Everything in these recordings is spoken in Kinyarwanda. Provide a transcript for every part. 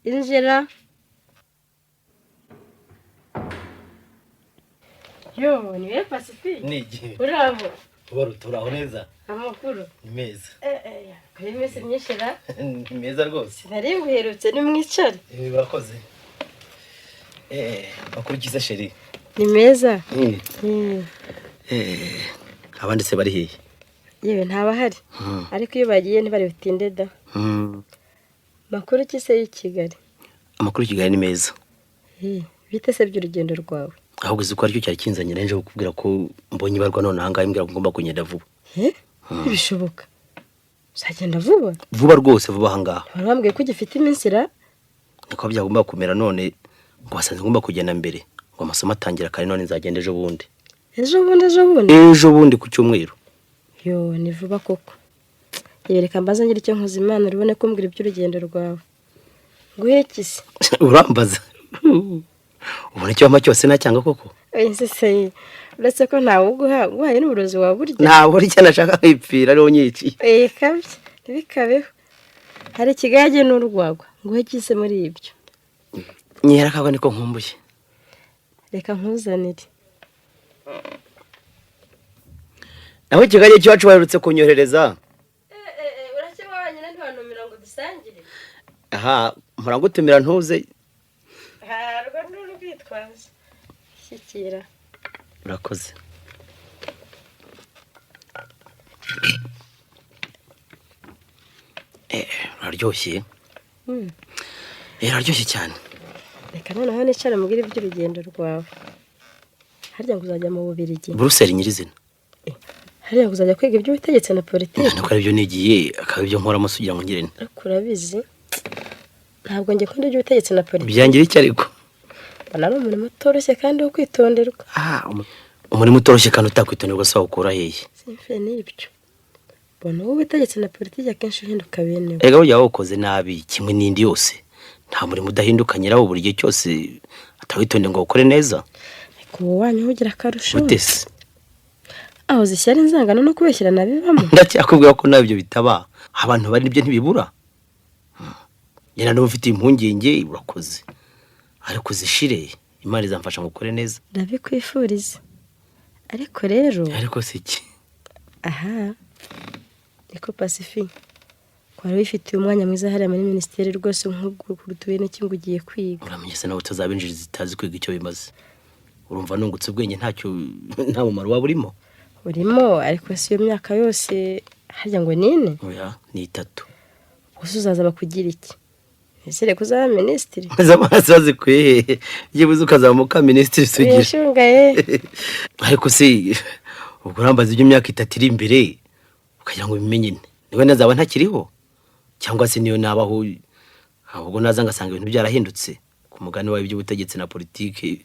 injira. Yo, niwe Pacifique. Nigi. Urabo. Turaho neza. Amakuru. Ni meza. Kuri mese myishira. Ni meza rwose. Sinari nguherutse ni mwicare. Birakoze. Makuru kiza sheri. Ni meza. Abandi se bari hehe? Yewe ntabahari. Ariko iyo bagiye ntibari bitinde da. Makuru kise y'Ikigali. Amakuru y'Ikigali ni meza. Bite se by'urugendo rwawe? Ahubwo uzi ko aricyo cyari kinzanye nje kukubwira ko mbonye ibarwa none ahangahe imbwira ko ngomba kugenda vuba. Bishoboka. Uzagenda vuba? Vuba rwose vuba ahangaha. Barambwiye ko gifite iminsi niko byagomba kumera none ngo basanze ngomba kugenda mbere ngo amasomo atangira kare none nzagenda ejo bundi. Ejo bundi? Ejo bundi ku cyumweru. Yo ni vuba koko. Yereka mbaza ngira icyo nkoze Imana urubone ko mbwira iby'urugendo rwawe. Nguhekise. Urambaza. Ubona icyo wama cyose nacyanga koko? Sese uretse ko ntawe uguhaye n'uburozi wawe burya. Ntabwo icyo nashaka kwipfira ariho nyiki. Kabye ntibikabeho. Hari ikigage n'urwagwa nguhekise muri ibyo. Nyera kagwa niko nkumbuye. Reka nkuzanire. Naho ikigage cyacu warutse kunyohereza. Urakibanye n'abantu ngo dusangire. Aha, murangutumira ntuze. Rwa n'urwitwaza. Shyikira. Urakoze. Araryoshye. Araryoshye cyane. Reka noneho nicara mubwire iby'urugendo rwawe. Harya ngo uzajya mu Bubiligi. Brussels nyirizina. Harya ngo uzajya kwiga iby'ubutegetsi na politiki. Nuko ari byo nigiye akaba ibyo nkora musugira ngo ngirene. Kurabizi. Ntabwo ngiye kunda iby'ubutegetsi na politiki. Byangira iki ariko? Bana n'umuntu mutoroshye kandi wo kwitonderwa. Umuntu mutoroshye kandi utakwitonderwa sawa ukora hehe? Simfe n'ibyo. Bona wowe ubutegetsi na politiki akenshi uhinduka bene. Ega burya wakoze nabi kimwe n'indi yose. Nta muri mudahinduka nyirawo buri gihe cyose atawitonde ngo ukore neza. Ko wanyu ugira karusho. Utese. Aho zishyara inzangano no kubeshyirana bibamo. Ndacyakubwira ko nabyo bitaba. Abantu bari nibyo ntibibura. Yena no ufite impungenge urakoze. Ariko zishire Imana izamfasha ngukore neza. Ndabikwifuriza. Ariko rero. Ariko siki. Aha. Niko Pacifique. Kwari wifitiye umwanya mwiza hari muri ministeri rwose nk'ugurutuye n'iki ngo ugiye kwiga. Uramenye se nawe utazabinjiriza zitazi kwiga icyo bimaze. Urumva nungutse ubwenge ntacyo nta mumaro waburimo. Urimo ariko si yo myaka yose harya ngo nine? Oya ni 3. Uzaza bakugira iki? Ese kuzaba ministeri? Zamaze bazikwiye. Yibuze ukazamuka ministeri sugira. Yashungaye. Ariko si ubwo urambaza ibyo myaka 3 iri imbere ukagira ngo bimenye. Niwe nazaba ntakiriho cyangwa se niyo nabaho ahubwo naza ngasanga ibintu byarahindutse ku mugani wawe by'ubutegetsi na politiki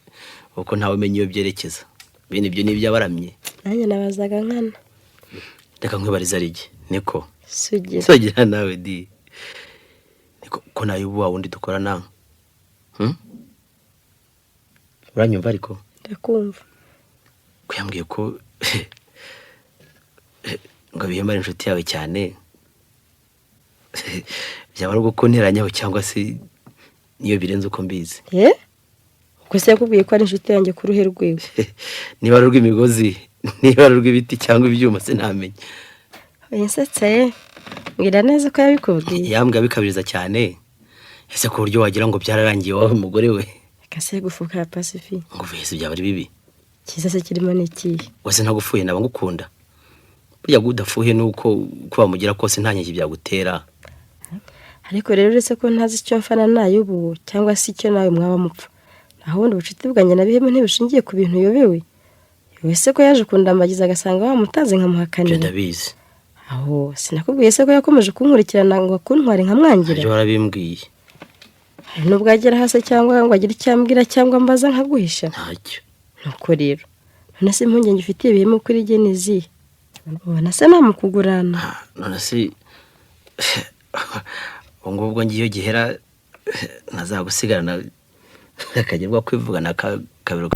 uko ntawe menye iyo byerekeza. Bene ibyo ni byabaramye. Nanjye nabazaga nkana. Reka nkwibariza rigi niko. Sugira nawe di. Niko ko nayo ubu wundi dukora nawe. Uranyumva ariko? Ndakumva. Kuyambwiye ko ngo bihemara inshuti yawe cyane. Byaba ari gukonteranyaho cyangwa se niyo birenze uko mbizi. Gusa yakubwiye ko ari inshuti yanjye ku ruhe rwiwe. Niba ari rw'imigozi, niba ari rw'ibiti cyangwa ibyuma se ntamenye. Yensetse ngira neza ko yabikubwiye. Yambwa bikabiriza cyane. Ese ku buryo wagira ngo byararangiye wawe umugore we. Kase gufuka ya Pacifique. Ngo vese byaba ari bibi. Kiza se kirimo n'iki? Wase ntagufuye naba ngukunda. Burya gudafuye nuko kuba mugira kose nta nyiki byagutera. Ariko rero uretse ko ntazi icyo mfana nayo ubu cyangwa se icyo nawe mwaba mupfa. Naho ubundi ubucuti bwanjye nabihemo ntibushingiye ku bintu yobewe. Wese ko yaje kundambagiza agasanga wamutanze nkamuhakanira. Ndabizi. Aho sinakubwiye se ko yakomeje kunkurikirana ngo kuntware nkamwangira. Byo warabimbwiye. Nubwo agera hase cyangwa ngo agire icyambwira cyangwa mbaza nkaguhisha. Ntacyo. Nuko rero none se impungenge ufitiye bihemo kuri genezi. Ubona se namukugurana. None se ngubwo ngiyo gihera nazagusigarana akagerwa kwivugana kabiro.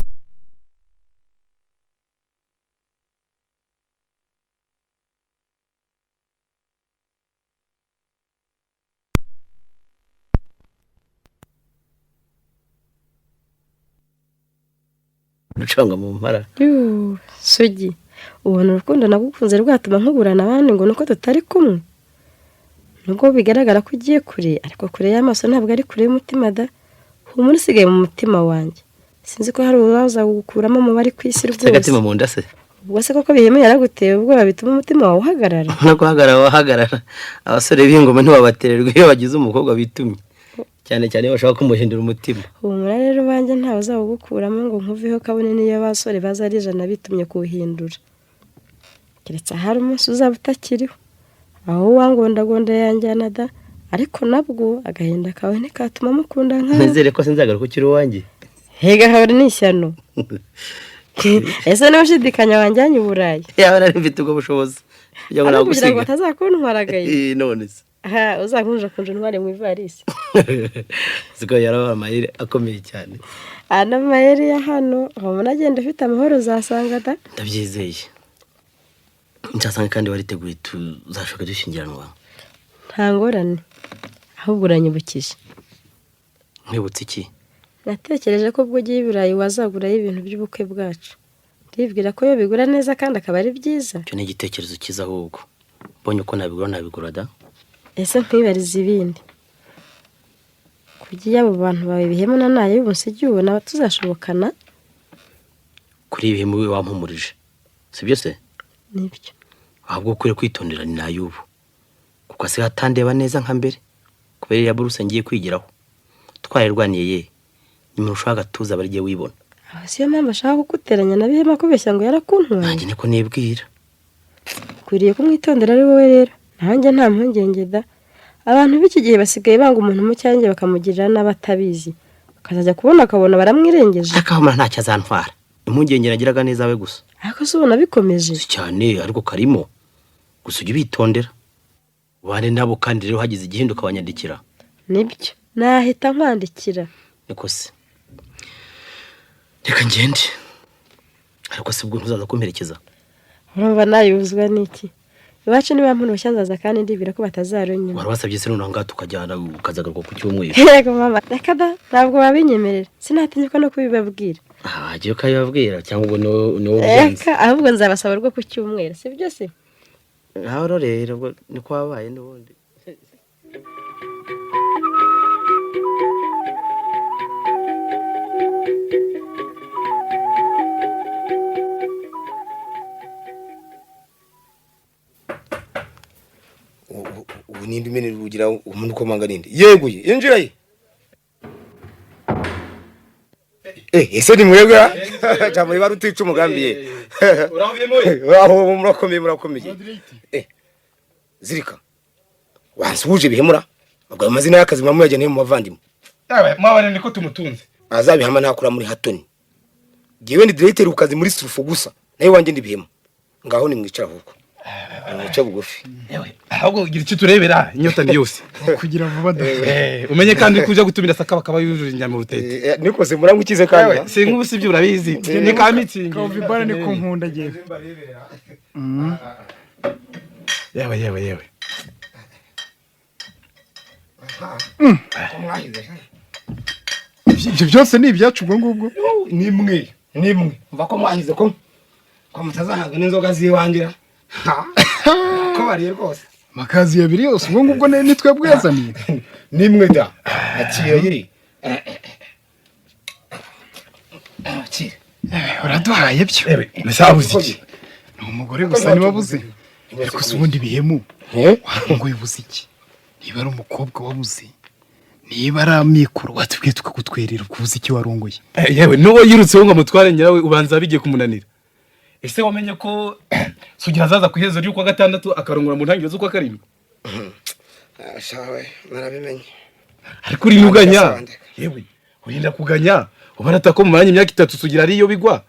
ucanga mu mpara. Sugi ubona urukundo nagukunze rwatuma nkugurana abandi ngo nuko tutari kumwe, nubwo bigaragara ko ugiye kure ariko kure y'amaso ntabwo ari kure y'umutima da. Humura usigaye mu mutima wanjye, sinzi ko hari uwaza gukuramo mu bari kwisi rwose. Agatima mu nda se ubwo se koko bihemu yaraguteye ubwoba bituma umutima wawe uhagarara? no guhagarara abasore b'ingoma ntibabatererwa iyo bagize umukobwa bitumye, cyane cyane iyo bashaka kumuhindura umutima. Humura rero banjye ntawe uzawugukuramo ngo nkuveho kabone niyo basore baza ari ijana bitumye kuwuhindura, keretse hari umunsi uzaba utakiriho aho wangondagonda yanjyana da, ariko nabwo agahinda kawe ntikatuma mukunda nkawe. Nizere ko sinzagaruka ukiri uwanjye. Hega hawe n'ishyano. Ese niba ushidikanya wanjyanye i Burayi? Yaba nari mfite ubwo bushobozi kugira ngo kugira ngo nagusiga. batazakuntwaragaye. None se Uzakunja ntware mu ivarisi. siko yarabaye amayeri akomeye cyane. Ana mayeri ya hano umuntu agenda ufite amahoro uzasanga da. Ndabyizeye. Ncyasanga kandi wariteguye tuzashoka dushingiranwa. Nta ngorane ahubwo uranyibukije. Mwibutse iki? Natekereje ko ubwo ugiye i Burayi wazagurayo ibintu by'ubukwe bwacu. Ndibwira ko yo bigura neza kandi akaba ari byiza. Cyo ni igitekerezo cyiza ahubwo. Bonye uko nabigura da. Ese nkwibariza ibindi. Kugiye abo bantu bawe bihemu na nayo ubusigi ubona tuzashobokana? Kuri ibihemu wampumurije. Sibyo se? Nibyo. Ahubwo ukwiye kwitondera ni nayo ubu. Kuko se hatandeba neza nka mbere. Kubera ya buruse ngiye kwigiraho. Twarerwaniye ye. Nyuma ushaka tuza barigiye wibona. Aho siyo mpamvu ashaka kuguteranya na bihema kubeshya ngo yarakuntwaye. Nanjye niko nibwira. Ukwiriye kumwitondera ari wowe rero. Nanjye nta mpungenge da. Abantu b'iki gihe basigaye banga umuntu mu cyanjye bakamugirira n'abatabizi. Akazajya kubona akabona baramwirengeje. Akamara ntacyo azantwara. Impungenge nagiraga neza we gusa. Ariko se ubona bikomeje cyane ariko karimo. Gusa ujye bitondera. Ubane nabo kandi rero hagize igihinduka abanyandikira. Nibyo. Nahita nkwandikira. Niko se. Reka ngende. Ariko se ubwo ntuzaza kumperekeza. Urumva nayuzwa niki? Iwacu niba muntu bashyanzaza kandi ndibira ko batazaronyuma. Wari wasabye se none ngaha tukajyana ukazagaruka ku cyumweru. Yego mama, reka da ntabwo babinyemerera. Sinatinyuka no kubibabwira. Agiye ukayababwira cyangwa ubwo no ubugenzi. Reka ahubwo nzabasaba rwo ku cyumweru, sibyo se? Naho rero ubwo ni kwabaye n'ubundi. Ubu nindi mene rugira umuntu komanga ninde yeguye injira ye ese ni mwebwe cyangwa bari uticu umugambi ye Uravuye muri aho murakomeye zirika wansuje bihemura ubwo amazina y'akazi mwamuyajyane mu bavandimwe mwabane niko tumutunze azabihama ntakura muri hatoni giwe ndi director ukazi muri surufu gusa nayo wanje ndi bihema ngaho ni mwicara huko Mwica bugufi. Yewe, ahubwo ugira icyo turebera inyota ni yose. Kugira vuba Umenye kandi kuja gutumira sakaba kaba yujuje inyama urutete. Nikoze murangukize kandi. Yewe, sinkubu sivyo urabizi. Ni ka mitsingi. Kovibara ni kunkunda giye. Yewe. Ibyo byose ni ibyacu ubwo ngubwo. Nimwe. Mva ko mwahize ko mutazahaga n'inzoga ziwangira. Ko bariye rwose. Makazi yabiri yose ubwo ngubwo ni twebwe yazaniye. Nimwe da. Aciye yiri. Aciye. Uraduhaye byo. Yewe, mesabuze iki? Ni umugore gusa ni wabuze. Ariko ubundi bihemu. Warongoye ubuze iki? Niba ari umukobwa wabuze. Niba ari amikuru watubwiye tukagutwerera kubuze iki warongoye. Yewe, nuwo yirutseho ngo mutware nyirawe ubanza bigiye kumunanira. Ese wamenye ko sugira azaza ku iherezo ry'uko gatandatu akarongora mu ntangiriro z'uko karindwi? Shawe narabimenye. Ariko uri nuganya. Yewe, urinda kuganya. Ubarata ko mu mwanya imyaka 3 sugira ariyo bigwa.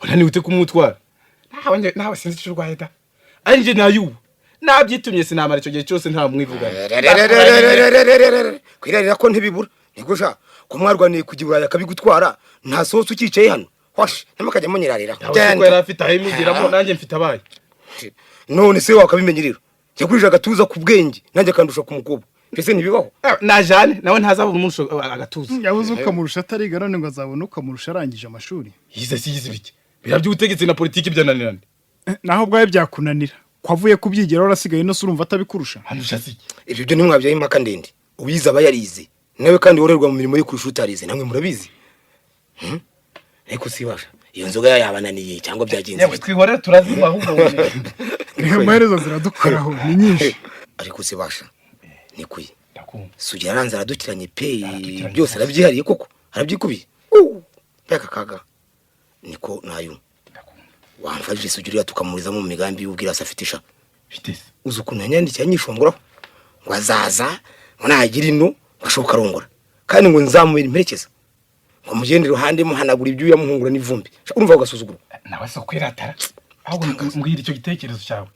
Urani ute kumutwara. Nawe sinzi icyo urwaye da. Ari nje nayu. Nabyitumye sinamara icyo gihe cyose nta mwivugana. Kwirarira ko ntibibura. Nigusha ko mwarwaniye kugibura yakabigutwara. Nta soso ukicaye hano. Hosh, namakajya munyirarira. Cyane. Yari afite ahimugiramo nanjye mfite abaye. None se wakabimenyerero. Yakurije agatuza ku bwenge nanjye kandusha ku mukobo. mbese ntibibaho najane nawe ntazabona umunsi agatuza yabuze ukamurusha atariga none ngo azabona ukamurusha arangije amashuri yize sigize biki birabyo ubutegetsi na politiki byananirana naho bwawe byakunanira kwavuye kubyigera urasigaye no surumva atabikurusha hanusha siki ibyo byo ntimwabyaye impaka ndende ubize aba yarize nawe kandi worerwa mu mirimo yo kurusha utarize namwe murabizi ariko sibasha iyo nzoga yabananiye cyangwa byagenze yewe twihorere turaziba ahubwo reka amaherezo ziradukoraho ni nyinshi ariko sibasha nikuye ndakumva sugira aranze aradukiranye pe byose arabyihariye koko arabyikubiye peka kaga niko nayo wamfashije sugira tukamuriza mu migambi y'ubwira safitisha bitese uzi ukuntu yanyandikiye anyishonguraho ngo azaza ngo nagira ino gashoka arongora kandi ngo nzamubira imperekeza ngo mugende iruhande muhanagura ibyuya muhungura n'ivumbi urumva ugasuzugura nawe so kwiratara ahubwo mbwira icyo gitekerezo cyawe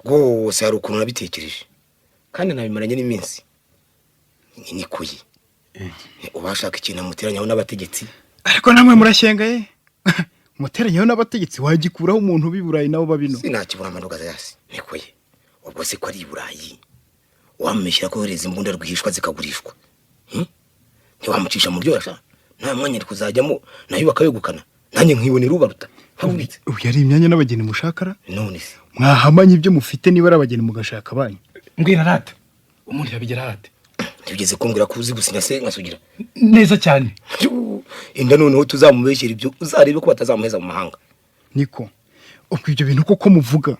rwose hari ukuntu nabitekereje kandi nabimaranye n'iminsi nikuye ubashaka ikintu amuteranyaho n'abategetsi ariko namwe murashyengaye muteranyaho n'abategetsi wagikuraho umuntu b'iburayi nabo babino sinakibura amanuka zayasi nikuye ubwo se ko ari iburayi wameshyira ko hereza imbunda rwihishwa zikagurishwa ntiwamucisha mu ryorasha nta mwanya ari kuzajyamo nayo bakayegukana nanjye nkibonera ubaruta habubitse uyu ari imyanya n'abageni mushakara none se mwahamanye ibyo mufite niba ari abageni mugashaka banyu mbwira rata umuntu yabigera hate ntibigeze kumbwira ko uzi gusinya se nkasugira neza cyane inda noneho tuzamubeshyera ibyo uzarebe ko batazamuheza mu mahanga niko ubwo ibyo bintu koko muvuga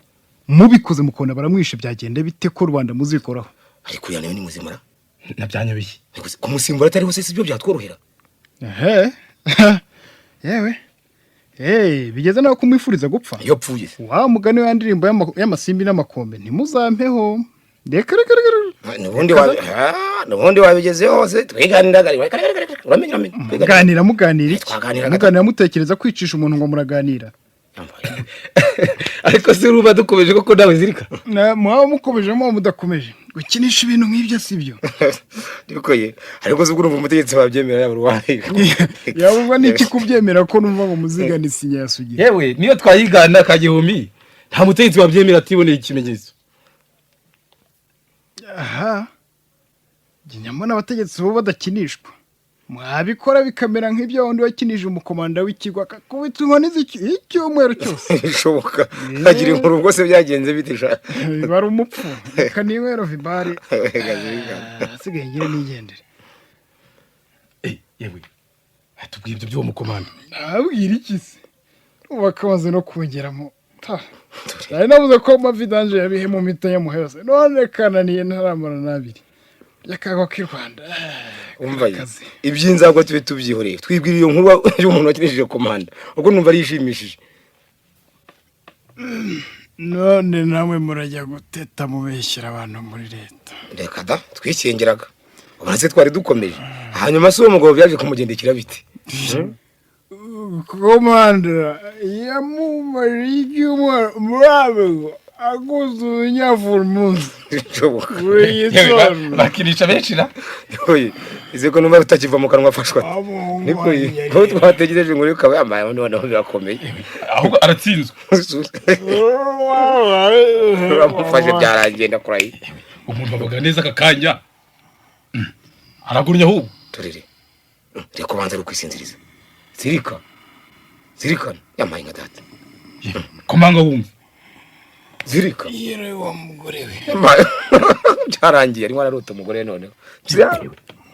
mubikoze mukona baramwishe byagenda bite ko Rwanda muzikoraho ariko ya nayo ni muzimara nabyanyobiye kumusimbura atari hose sibyo byatworohera yewe bigeze nawe kumwifuriza gupfa iyo pfuye wa mugani wa ndirimbo y'amasimbi n'amakombe ntimuzampeho reka nubundi wabigeze hose twiganiraga muganira mutekereza kwicisha umuntu ngo muraganira ariko se uruba dukomeje koko nawe zirika mwaba mukomeje mwaba mudakomeje gukinisha ibintu nk'ibyo sibyo nikoye ariko se urumva umutegetsi babyemera yaba ruwaye yabumva n'iki kubyemera ko numva ngo muzigana isinya yasugira yewe niyo twayigana kagihumi nta mutegetsi wabyemera atiboneye ikimenyetso aha nyamara abategetsi bo badakinishwa mwabikora bikamera nk'ibyo wundi wakinije umukomanda w'ikigo akakubita inkoni icyumweru cyose bishoboka hagira inkuru ubwo se byagenze bitisha bari umupfu reka niwero vibari asigaye ngira nigendere yewe atubwiye ibyo by'uwo mukomanda nabwira iki se ubakabaze no kongeramo nari nabuze ko amavidanje yabihe mu mita yamuheze none kananiye ntaramara n'abiri yakagwa k'i Rwanda umva iby'inzagwa tube tubyihoreye twibwira iyo nkuru y'umuntu wakinishije komanda ubwo numva ari yishimishije none namwe murajya guteta mubeshyira abantu muri leta reka da twisengeraga ubona se twari dukomeje hanyuma se uwo mugabo byaje kumugendekera bite komanda yamumariye ibyumweru murabigo aguze nyavura umunsi bishoboka bakinisha benshi na ize ko numva utakiva mu kanwa afashwa niko ko twategereje ngo ukaba yambaye noneho birakomeye ahubwo aratsinzwe uramufashe byarangiye ndakuraye umuntu avuga neza akakanya aragurunya ahubwo turere reka banza rukwisinziriza zirikana yambaye nka data komanga wumva zirika yere wa mugore we byarangiye arimo ararota umugore noneho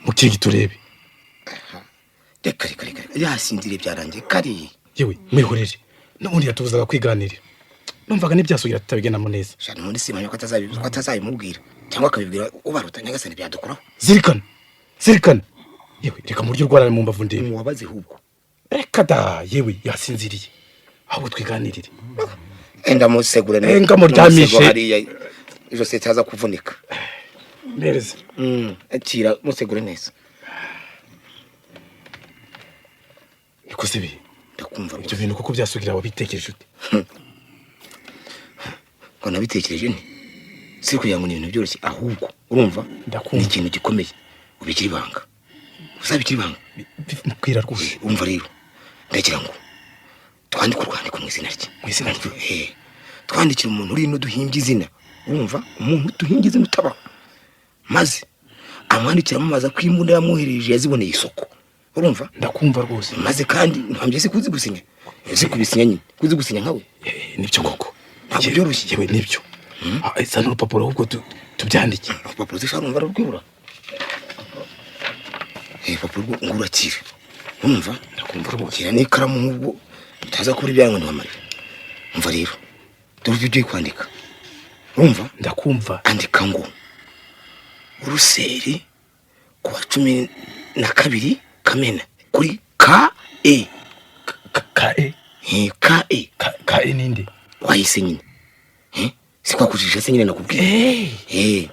mukigi turebe reka yasinzire byarangiye kari yewe mwihorere n'ubundi yatubuzaga kwiganirira numvaga n'ibyasugira tutabigenamo neza shana muri simanya ko atazabimubwira cyangwa akabibwira ubaruta nyagasani byadukoraho zirikana yewe reka mu buryo rwarane mu mbavu ndebe mubabaze hubwo reka da yewe yasinziriye ahubwo twiganirire enda musegure enga muryamishe hariya ijo se taza kuvunika mereze akira musegure neza niko sibi ndakumva ibyo bintu kuko byasugira wabitekereje ute ko nabitekereje ni si kugira ngo ni ibintu byoroshye ahubwo urumva ndakumva ikintu gikomeye ubikira ibanga uzabikira ibanga mubwira rwose umva rero ndagira ngo twandike urwandiko mu izina rye twandikira umuntu uri no duhimbye izina urumva umuntu duhimbye izina utabaho maze amwandikira amubaza ko imbunda yamwohereje yaziboneye isoko. Urumva? Ndakumva rwose. Maze kandi ntambye se kuzi gusinya. Ese kubisinya nyine. Kuzi gusinya nkawe. Nibyo koko. Ntabwo byoroshye. Yewe nibyo. Isa n'urupapuro ahubwo tubyandike. Urupapuro zisharumva rwibura. Urupapuro ngurakira. Urumva? Ndakumva rwose. Kira n'ikaramu nk'ubwo utaza kubura ibyango ntiwamarira. Umva rero. Dore ibyo ugiye kwandika. Urumva? Ndakumva. Andika ngo Uruseri kuwa 12 Kamena kuri KE. KE ninde? Wahise nyine. Sikwa kujisha se nyine nakubwiye.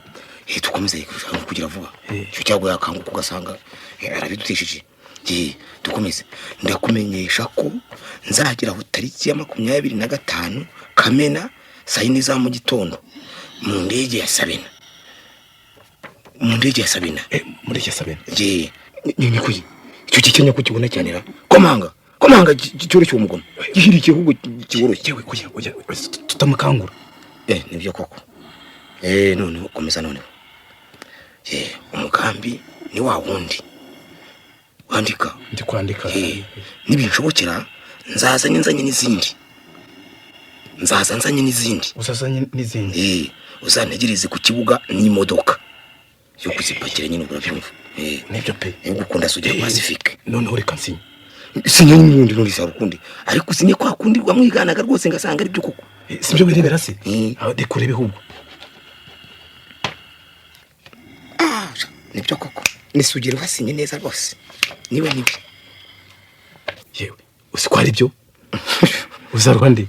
Tukomeze kugira vuba. Cyo cyagwa yakanguka ugasanga arabidutishije. Dukomeze. Ndakumenyesha ko nzagira aho tariki ya 25 Kamena saa 4 za mu gitondo mu ndege ya Sabina. Mu ndege ya Sabina. Ni kuyi. Icyo kikenya kukibona cyanera. Komanga cyoro cy'umugono. Gihirikiye ahubwo kiboroshye. Yewe kuya tutamukangura. Nibyo koko. None ukomeza none. Umugambi ni wa wundi. Wandika. Ndi kwandika. Nibinshobokera nzazanye n'izindi. Uzazanye n'izindi. Uzantegereze ku kibuga n'imodoka. Yo kuzipakira nyine urabyumva. Nibyo pe. Gukunda sujya Pacifique. None uri kansinya. Sinya n'undi nuri sarukundi. Ariko sinye kwa kundi wamwiganaga rwose ngasanga ari byo koko. Sibyo birebera se. Aho dekurebe hubwo. Nibyo koko. Nisugire wasinye neza rwose. Niwe. Yewe, usikwari byo? Uzarwa ndi.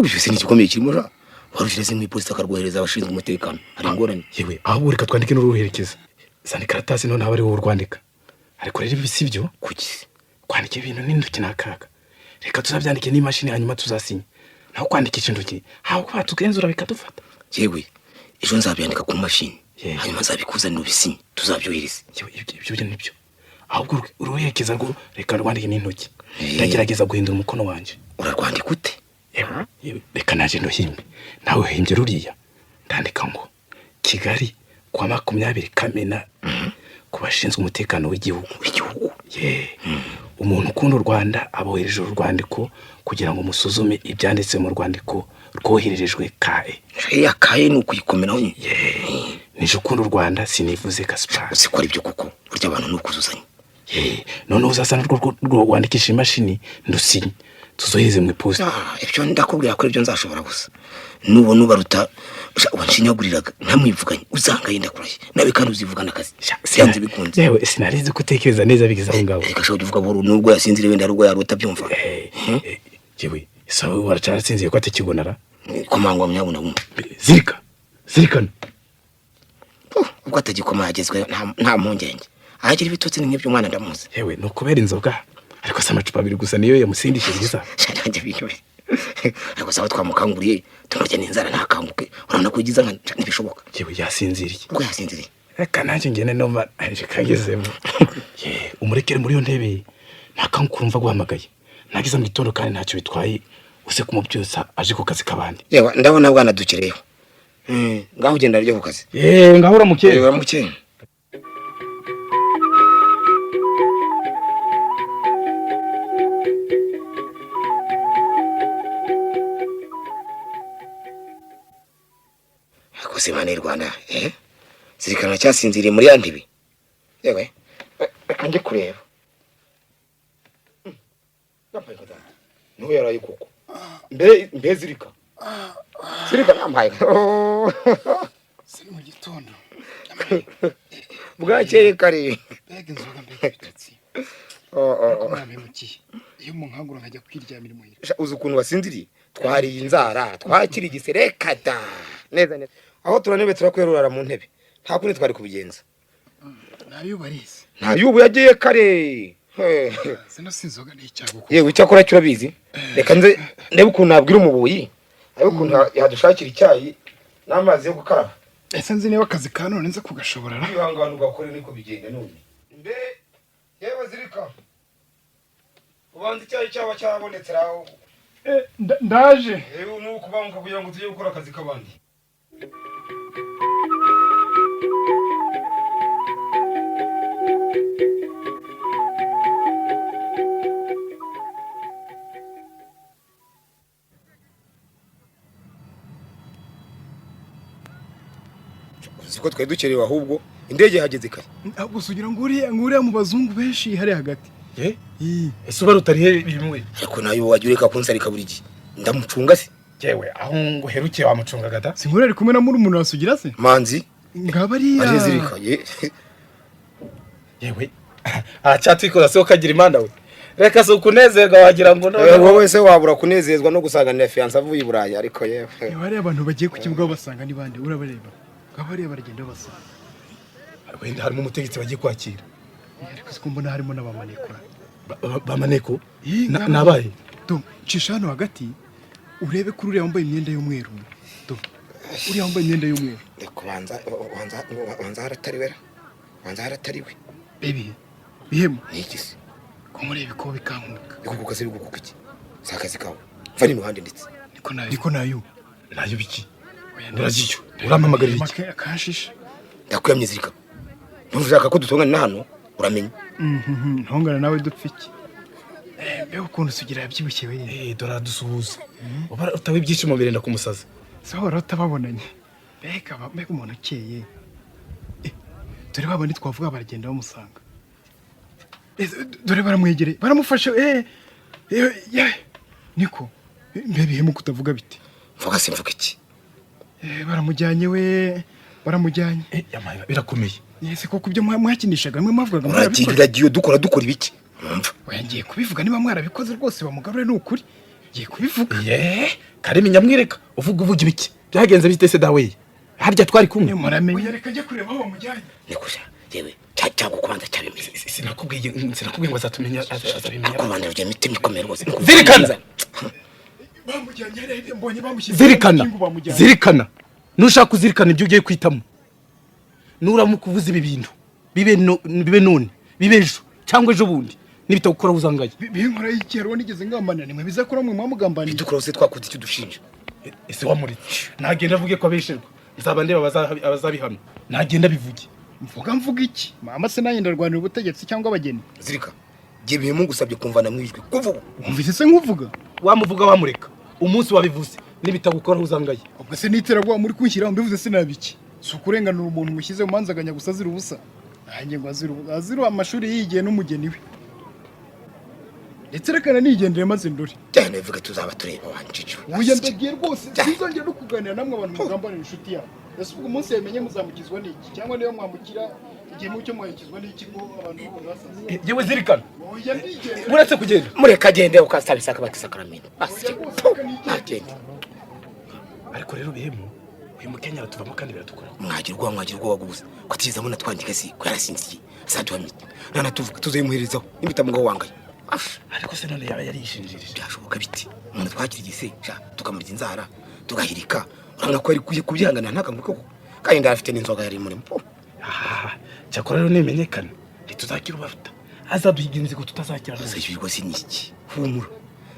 Byose nigikomeye kirimo ja. Warushireze mu iposita karwohereza abashinzwe umutekano. Ari ngorane. Yewe, aho reka twandike n'uruherekeza. Zani karatasi none abari wo urwandika. Ariko rero ibisibyo kuki? Kwandika ibintu n'induki nakaka. Reka tuzabyandike n'imashini hanyuma tuzasinya. Naho kwandikisha induki, hawo kwa tugenzura bikadufata. Yewe, ejo nzabyandika ku mashini. Hanyuma nzabikuzanira ubisinye. Tuzabyohereza. Yewe, ibyo nibyo. Ahubwo uruherekeza ngo reka rwandike n'induki. Ndagerageza guhindura umukono wanje. Urarwandika ute? Yewe, reka naje ndohimbe. Nawe himbye ruriya. Ndandika ngo Kigali kwa 20 Kamena ku bashinzwe umutekano w'igihugu. Umuntu ukunda u Rwanda abohereje urwandiko kugira ngo musuzume ibyanditse mu rwandiko rwoherejwe KE. KE ni ukuyikomeraho nyine. Nije ukunda u Rwanda sinivuze Gaspar. Usikora ibyo kuko burya abantu no kuzuzanya. None uzasana rwo wandikisha imashini ndusinye. Tuzoheze mu iposita. Ibyo ndakubwira ko ibyo nzashobora gusa. Nubona ubaruta wanshinyaguriraga ntamwivuganye uzanga yenda kuraye nawe kandi uzivugana akazi byanze bikunze. Yewe sinarize gutekereza neza bigize aho ngaho. Reka shobora kuvuga buru nubwo yasinzire wenda rugo yarota byumva. Yewe sawe waracaratsinziye ko atakibonara. Komangwa myabona wumva. Zirikana. Ubwo atagikoma yagezwe nta mpungenge. Ahagira ibitotsi n'ibyo umwana ndamuzi. Yewe no kubera inzoga. Ariko se amacupa abiri gusa niyo yamusindishiriza. Cyane biyo. Ariko sawa twamukanguriye tumurya n'inzara ntakanguke. Urabona ko igiza ntibishoboka. Yewe yasinziriye. Ubwo yasinziriye. Reka nanjye ngene noma aje kagezemo. Umurekere muri yo ntebe. Ntakanguka urumva guhamagaye. Nagize mu gitondo kandi ntacyo bitwaye. Use kumubyusa aje ku kazi kabandi. Yewe ndabona bwana dukireyo. Ngaho ugenda ryo ku kazi. Ngaho uramukeye. Uramukeye. Simane Rwanda zirikana cyasinziriye muri yandibi. Yewe anje kureba. Nampaye kada. Nuho yaraye koko. Mbe zirika. Zirika nampaye. Siri mu gitondo. Bwakeye kare. Bega inzoga mbega bitotsi. Namemukiye. Iyo munkangura nkajya kwiryamira muhira. Uzi ukuntu wasinziriye? Twari inzara, twakiri igiserekata. Neza. Aho turanebe turakwerurara mu ntebe. Nta kundi twari kubigenza. Nayubarize. Nayubu yagiye kare. Sino sinzoga ni icyago. Yewe cyakora cyurabizi. Reka nze ndebe ukuntu nabwira umubuyi. Ayo ukuntu yadushakira icyayi n'amazi yo gukaraba. Ese nzi niba akazi ka none nze kugashoborara. Ibihangano ugakore niko bigenda none. Mbe yewe zirika. Ubanza icyayi cyaba cyabonetse raho. Ndaje. Yewe nuko banka kugira ngo tujye gukora akazi kabandi. siko twari dukerewe ahubwo indege yahageze kare. gusa ugira ngo uriya mu bazungu benshi hari hagati. ese uba rutarihe bimwe Ariko nayo wajya ureka kunsarika buri gihe. Ndamucunga se. yewe aho ngo herukiye wamucungaga da Sinkuri ari kumwe na murumuna wasugira se? Manzi Ngabariya. arezirika yewe aracyatwikoza se ukagira imana we reka se ukunezerwa wagira ngo wowe se wabura kunezezwa no gusanganira fiance avuye i Burayi ariko yewe. Bari abantu bagiye ku kibuga basanga ni bande urabareba. Ngabariya baragenda basanga. wenda harimo umutegetsi bagiye kwakira Ariko siko mbona harimo n'abamanekura. bamaneko nabaye Do cisha hano hagati urebe kuri uriya wambaye imyenda y'umweru. Do uriya wambaye imyenda y'umweru. Wanza haratariwe. Wanza haratariwe. Baby bihemu Nigise. ko murebe ko bikankuka. Bigukuka se bigukuka iki? Sakazi kawe. Vani muhande nditse. Niko nayo. nayo biki uraziyo urampamagarira iki Akashisha. Ndakuyamye zirika. Ntushaka ko dutongana na hano uramenye. Ntongana nawe dupfiki. Mbega ukuntu sugira yabyibushye we. dora dusuhuza uba utawe ibyishimo birenda kumusaza Sahora utababonanye. Mbega umuntu ukeye. Dore babandi twavuga baragenda bamusanga. Dore baramwegereye baramufasha niko mbebihemu kutavuga biti. Mvuga se mvuga iki? Baramujyanye we baramujyanye. yamaye birakomeye Yese ko kubyo mwakinishaga mwe mwavugaga Uragiye dukora ibiki? Numva. Ngiye kubivuga niba mwarabikoze rwose bamugarure n'ukuri. Ngiye kubivuga. Karimi nyamwireka uvuga ibiki byagenze bite se dawe harya twari kumwe Muramenye reka njye kureba aho bamujyanye. Nikusha yewe cyangwa kubanza cyabimeze. sinakubwiye ngo azatumenya azabimenya Akubanda ryo mitima ikomeye rwose. zirikana Bamujyanye rero mbonye bamushyize. zirikana nushaka kuzirikana ibyo ugiye kwitamo nuramukuvuza ibi bintu bibe none bibe ejo cyangwa ejo bundi nibitagukora uzangaye Binkora y'ikero nigeze ngamana nimwe bizakora mwe mwamugambaniye. Dukorose twakuze icyo dushinja. ese wamuritse nagenda avuge ko abesherwa nzaba ndeba abazabihamya nagenda bivuge Mvuga iki? Mama se nanjye ndarwanira ubutegetsi cyangwa abageni. Zirika. Giye bihe gusabye kumvana mwijwi. Kuvuga. Umvise se nkuvuga? wamuvuga wamureka umunsi wabivuze nibitagukora uzangaye Ubwo se niteragwa muri kunshyira mbivuze se nabiki. Si ukurenganura umuntu mushyize mu manzaganya gusa azira ubusa. Nanjye ngo azira amashuri yigiye n'umugeni we. Ndetse rekana nigendere maze ndori. Cyane bivuga tuzaba tureba wanjije. Uya ndagiye rwose sizongera no kuganira namwe abantu mugambanira inshuti yawe. Ese ubwo umunsi yamenye muzamukizwa n'iki cyangwa niyo mwamukira igihe mucyo mwayikizwa n'iki ngo abantu bo basaze. yewe zirikana Oya ndigende. uretse kugenda Mureka agende ukasaba isaka bakisakramento. Agende. ariko rero bihemu uyu mukenya aratuvamo kandi biradukora Mwagirwa waguza. Ko atiza muna twandika si ko yarasinziye. Saduhamite. Nana tuvuga tuzayimuherezaho nibitamugaho wangaye. ariko se none yaba yarishinjirije Byashoboka biti. Umuntu twakirigise tukamurya inzara tugahirika. Urabona ko ari kubyihangana ntakamuri koko. Kandi ndafite n'inzoga yari murimo. cyakora rero nimenyekana ntituzakira ubaruta azaduhiginze ko tutazakira Azayibirwa siniki. Humura.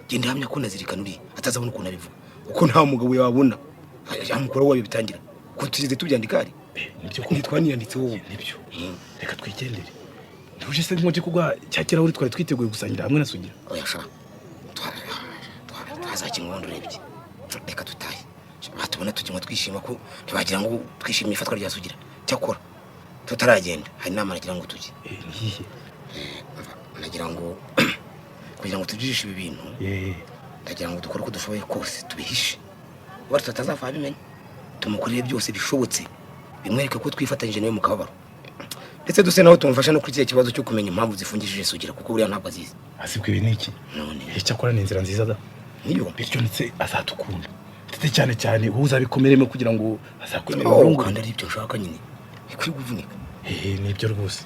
Genda hamya ko nazirikana uri atazabona ukuntu abivuga. Uko nta mugabo yabona. Yamukora wabi bitangira. Ko tugize tubyandika ari. nibyo Kundi twaniyanditse wowe. nibyo reka twigendere ntuje se nkoje kugwa cyakira uri twari twiteguye gusangira hamwe na sugira Oya sha. Twazakinwa urebye. Reka tutaye. Batubona tukinywa twishima ko ntibagira ngo twishimire ifatwa rya sugira. Cyakora tutaragenda hari nama nagira ngo tujye. nihe Nagira ngo kugira ngo tujishe ibi bintu. Ndagira ngo dukore uko dushoboye kose tubihishe. Bari tutazava bimenye. Tumukorere byose bishobotse. Bimwereke ko twifatanyije nawe mu kababaro. Ndetse duse naho tumufasha no kuri iki kibazo cyo kumenya impamvu zifungishije sugira kuko buriya ntabwo azizi. azibwe ibi niki None cyakora ni inzira nziza da niyo bityo ndetse azatukunda ndetse cyane wowe uzabikomeremo kugira ngo azakwemere Oh, burundu kandi ari ibyo nshaka nyine. Ikwiye kuvunika. nibyo rwose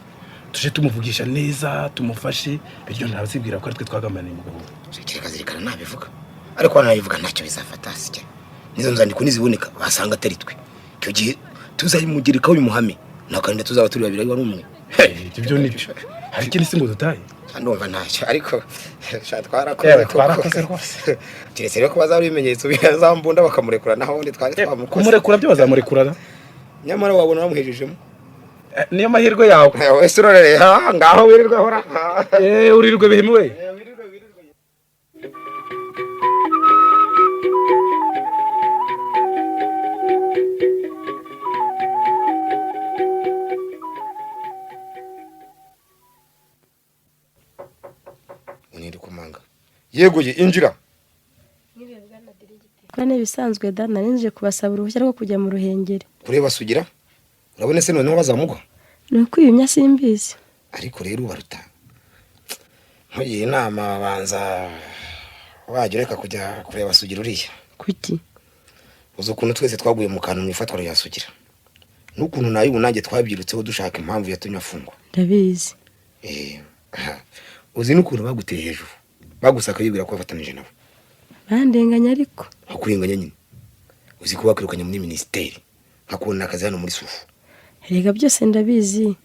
tuje tumuvugisha neza tumufashe bityo ntabazibwira ko ari twe twagambaniye umugabo Kireka zirikana nabivuga. Ariko nabivuga ntacyo bizafata sike. Nizo nzandiko niziboneka basanga atari twe. Cyo gihe tuzayimugirikaho bimuhame. Nakandi tuzaba turi babiri ari umwe. ibyo nibyo hari ikindi singo dutaye Ndumva ntacyo ariko twarakoze rwose Kiretse rero ko bazari ibimenyetso bizambunda bakamurekura naho ndi twari twamukoze. kumurekura byo bazamurekura Nyamara wabona bamuhejejemo. niyo mahirwe yawe Wese urorere ngaho wirirwa hora. urirwe bihemewe uninde kumanga. Yego ye injira. Bwana ibisanzwe da narinje kubasaba uruhushya rwo kujya mu Ruhengeri. Kureba Sugira? Urabone se noneho bazamugwa? Nuko uyumya simbizi. Ariko rero ubaruta. Nkugiye inama banza wajya reka kujya kureba Sugira uriya. Kuki? Uzi ukuntu twese twaguye mu kantu mu ifatwa rya Sugira. N'ukuntu nayo ubunange twabyirutseho dushaka impamvu yatumye afungwa. Ndabizi. Uzi n'ukuntu baguteye hejuru. Bagusaka yibwira ko bafatanije nabo. Bandenganya ariko. Hakurenganya nyine. Uzi ko bakwirukanye muri ministeri. Hakubona akazi hano muri Sufu. Erega byose ndabizi.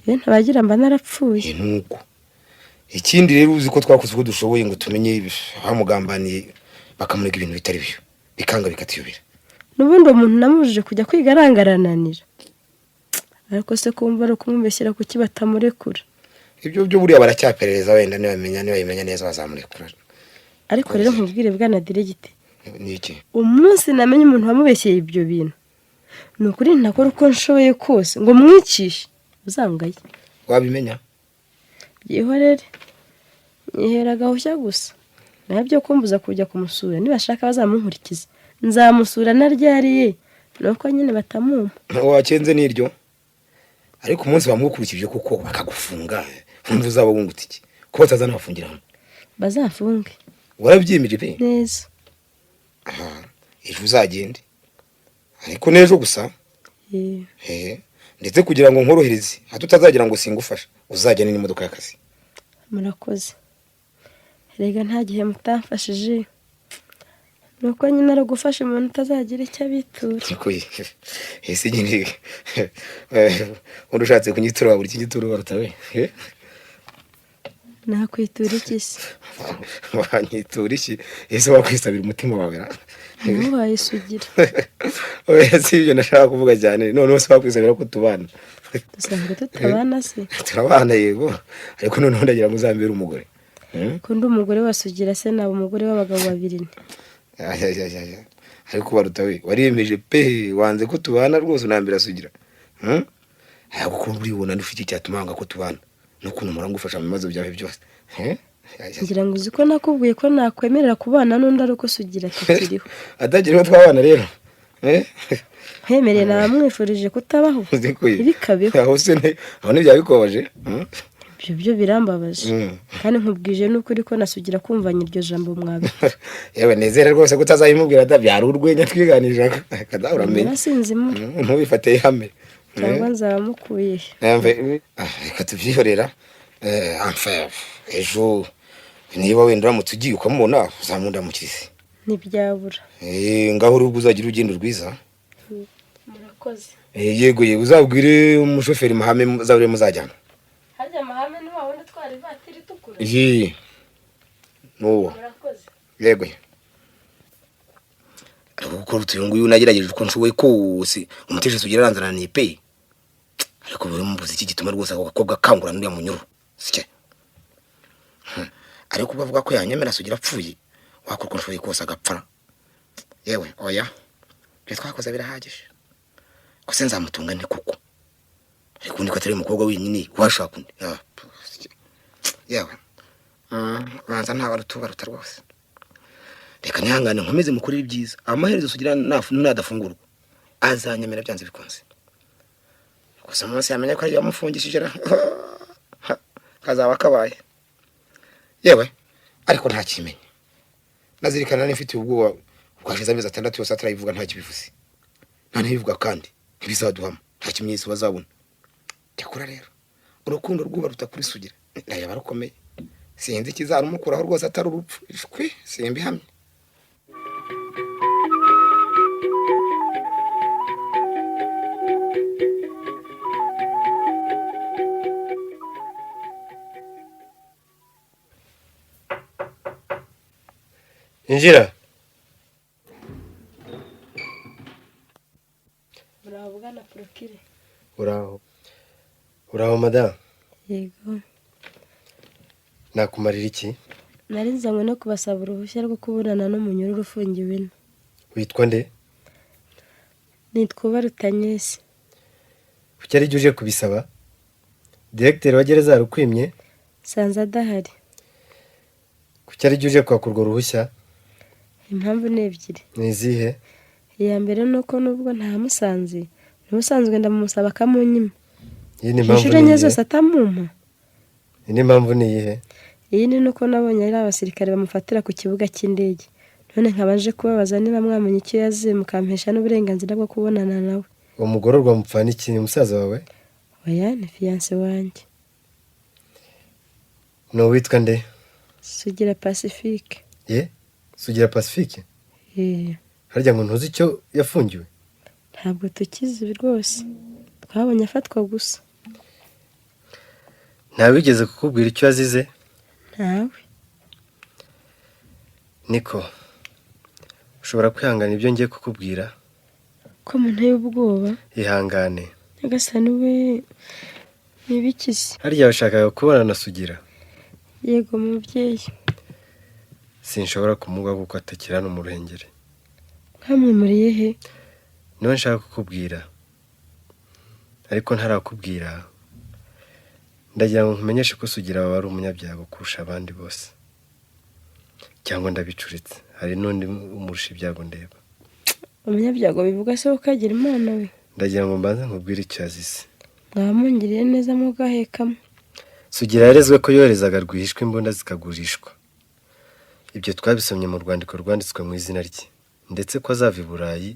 Ntabagira mba narapfuye. Nuko. Ikindi rero uzi ko twakoze uko dushoboye ngo tumenye bamugambaniye bakamurega ibintu bitari byo. Bikanga bikatiyobera. Nubundi umuntu namujije kujya kwiga arangarananira. Ariko se kumva ari kumubeshyira kuki batamurekura. Ibyo byo buriya baracyaperereza wenda niba neza bazamurekura. Ariko rero nkubwire bwana diregite. Ni iki? Umunsi namenye umuntu wamubeshyeye ibyo bintu. Nukuri ntakora uko nshoboye kose ngo mwicishe. Uzangaye. Wabimenya? Yihorere. Yihera gahushya gusa. Nabyo kumbuza kujya kumusura nibashaka bazamunkurikiza. Nzamusura naryariye. Nuko nyine batamuma. Wacenze niryo. Ariko umunsi bamukurikije kuko bakagufunga. Umva uzaba wungutse iki? Ko batazana bafungira hano. Bazafunge. Warabyiyemeje pe? Neza. Ejo uzagende. Ariko nejo gusa. Ndetse kugira ngo nkorohereze hato utazagira ngo singufasha uzajyane n'imodoka y'akazi. Murakoze. Rega nta gihe mutamfashije. Nuko nyine ari gufasha umuntu utazagira icyo abitura. Ese nyine urushatse kunyitura buri kinyitura baruta we. Nakwitura iki se? Wanyitura iki? Ese wakwisabira umutima wawe ra? Ntubaye Sugira. Oya si ibyo nashaka kuvuga cyane. None wose wakwisabira ko tubana. Dusanzwe tutabana se. Turabana yego. Ariko noneho ndagira ngo uzambere umugore. Ko ndi umugore wa Sugira se nabo umugore w'abagabo babiri. Ariko baruta we wariyemeje pe wanze ko tubana rwose unambira Sugira. Ahubwo ko uribona ndufite icyatumanga ko tubana. Nukuntu murangufasha mu bibazo byawe byose. Ngira ngo uziko nakubwiye ko nakwemerera kubana n'undi ari uko Sugira tukiriho. Adagira twabana rero. Hemereye namwifurije kutabaho. Ibikabeho. Aho se aho n'ibyabikobaje. Ibyo byo birambabaje. Kandi nkubwije n'ukuri ko nasugira kumvanya iryo jambo mwabe. Yewe nezera rwose kutazayimubwira adabyara urwenya twiganirije akadauramenye. Nasinzimo. Ntubifateye hame. Cyangwa nzamukuye. Reka tubyihorera. Enfin ejo niba wenda uramutse ugiye ukamubona uzamundamukirize. Ntibyabura. Ngaho urubwo uzagira urugendo rwiza. Murakoze. Yego ye uzabwire umushoferi Mahame zabure muzajyana. Harya Mahame ni wa wundi twari vatiri tukura. Nuwo. Murakoze. Yego ye. Uko rutuyunguyu nagerageje uko nshoboye kose umuteje Sugira aranzana ni pe. Ariko buri mbuzi iki gituma rwose ako gakobwa kangura n'uriya munyuru. Sike. Ariko bavuga ko yanyemera Sugira apfuye. Wakorwa nshoboye kose agapfara. Yewe oya. Byo twakoze birahagije. Ko se nzamutunga nte kuko. Ariko ndiko atari umukobwa wenyine washaka undi. Yewe. Banza nta baruta rwose. Reka nihangane nkomeze mukuri ibyiza. Amaherezo Sugira nadafungurwa. Azanyemera byanze bikonze. Gusa umunsi yamenye ko ari yamufungishije ra. Kazaba kabaye. Yewe ariko nta kimenye. Nazirikana n'ifite ubwoba bwashize amezi 6 yose atarayivuga nta kibivuze. Nta ntibivuga kandi ntibizaduhama. Nta kimyenyetso bazabona. Cyakora rero urukundo rw'ubaruta kuri Sugira. Ndayaba rukomeye. Sinzi ikizarumukuraho rwose atari urupfu. Ishwe simbihamye. Injira. Bravo bwana Prokire. Uraho madame. Yego. Nakumarira iki? Narinzanywe no kubasaba uruhushya rwo kuburana n'umunyururu ufungiwe ino. Witwa nde? Nitwa Barutanyesi. Kuki ari uje kubisaba? Directeur wa gereza rukwimye? Sanza adahari. kuki ari uje kwaka urwo ruhushya? impamvu ni ebyiri. Ni izihe? iya mbere ni uko nubwo ntamusanze n'ubusanzwe ndamumusaba akamunyima. Iyi ni impamvu inshuro ni enye iyihe? zose atamumpa. Iyi ni impamvu ni iyihe? iyi ni nuko nabonye ari abasirikare bamufatira ku kibuga cy'indege, none nkabaje kubabaza niba mwamenye icyo yaziye mukampesha n'uburenganzira bwo kubonana nawe. Uwo mugororwa mupfana iki? Ni umusaza wawe? oya ni fiyanse wanjye. Ni uwitwa nde? Sugira Pacifique. Ye? Sugira Pacifique? Harya ngo ntuzi icyo yafungiwe? ntabwo tukizi rwose, twabonye afatwa gusa. Ntawe wigeze kukubwira icyo yazize? ntawe. Niko, ushobora kwihangana ibyo ngiye kukubwira? ko munteye ubwoba. Ihangane. nyagasani we nibikize. Harya washakaga kubana na Sugira? yego mubyeyi. Sinshobora kumuvuga kuko atakira no mu Ruhengeri. mwamwimuriye he? Niwe nshaka kukubwira, ariko ntarakubwira. Ndagira ngo nkumenyeshe ko Sugira wawe ari umunyabyago kurusha abandi bose, cyangwa ndabicuritse, hari n'undi umurusha ibyago ndeba. umunyabyago bivuga se ukagira imana we? Ndagira ngo mbanze nkubwire icyo yazize. mwamungiriye neza mugahekamo. Sugira yarezwe ko yoherezaga rwihishwa imbunda zikagurishwa. Ibyo twabisomye mu rwandiko rwanditswe mu izina rye, ndetse ko azava i Burayi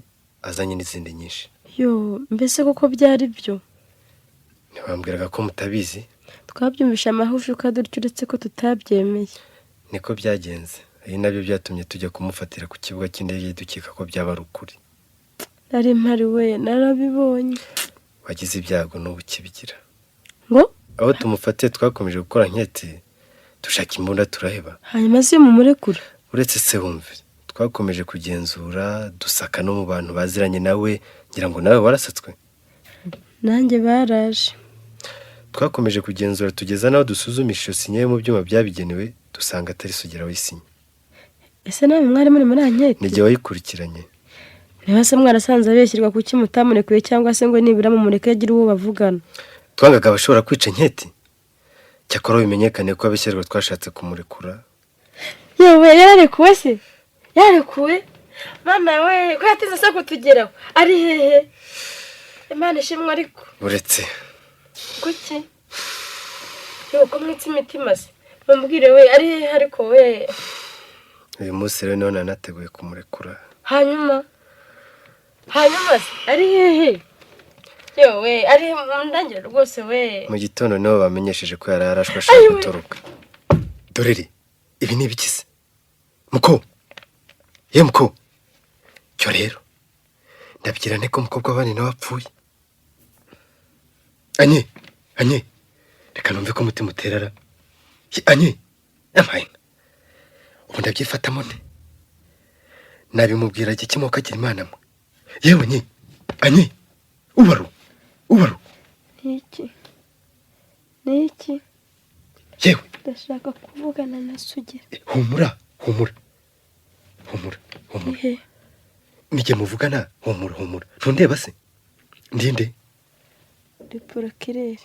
azanye n'izindi nyinshi. yo mbese koko byari byo? Ntibambwiraga ko mutabizi? twabyumvisha amahushi ukadutyo uretse ko tutabyemeye. Niko byagenze, ari nabyo byatumye tujya kumufatira ku kibuga cy'indege dukeka ko byaba ari ukuri. nari mpari we, narabibonye. Wagize ibyago n'ubu kibigira. ngo aho tumufatiye twakomeje gukora nkete, dushaka imbunda turaheba. hanyuma si mumurekura? Uretse se wumve, twakomeje kugenzura, dusaka no mu bantu baziranye nawe, ngira ngo nawe warasatswe. nanjye baraje. Twakomeje kugenzura tugeza naho dusuzumisha sinye mu byuma byabigenewe, dusanga atari Sugira wisinye. ese nawe mwari muri ankete? Nijye wayikurikiranye. niba se mwarasanze abeshyirwa kuki mutamurekuye, cyangwa se ngo nibura mumureke agire uwo bavugana? Twangaga abashobora kwica nketi, cyakora bimenyekane ko abeshyirwa twashatse kumurekura. yewe yararekuwe se? yarekuwe? mana we, ko yatinze se kutugeraho? ari hehe? imana ishimwe. ariko Uretse kuki yuko mwitse imitima se? mubwire we, ari hehe? ariko we uyu munsi rero niho nanateguye kumurekura. hanyuma se ari hehe? yewe ari mu ndangiriro rwose we. Mu gitondo niho bamenyesheje ko yari yarashwe ashaka gutoroka. Dorere, ibi ni ibikize muko? Ye muko, cyo rero ndabyira nteko umukobwa w'abandi nawe apfuye. Anye, reka numve ko umutima uterara. Anye, amaye ubu ndabyifatamo nte? Nabimubwira iki kimoka agira imana mwe? Yewe anye, ubaru niki? yewe ndashaka kuvugana na Sugira. humura. Ihe? Nijye muvugana, humura. Ntundeba se? Ndinde? Ndi Procureur.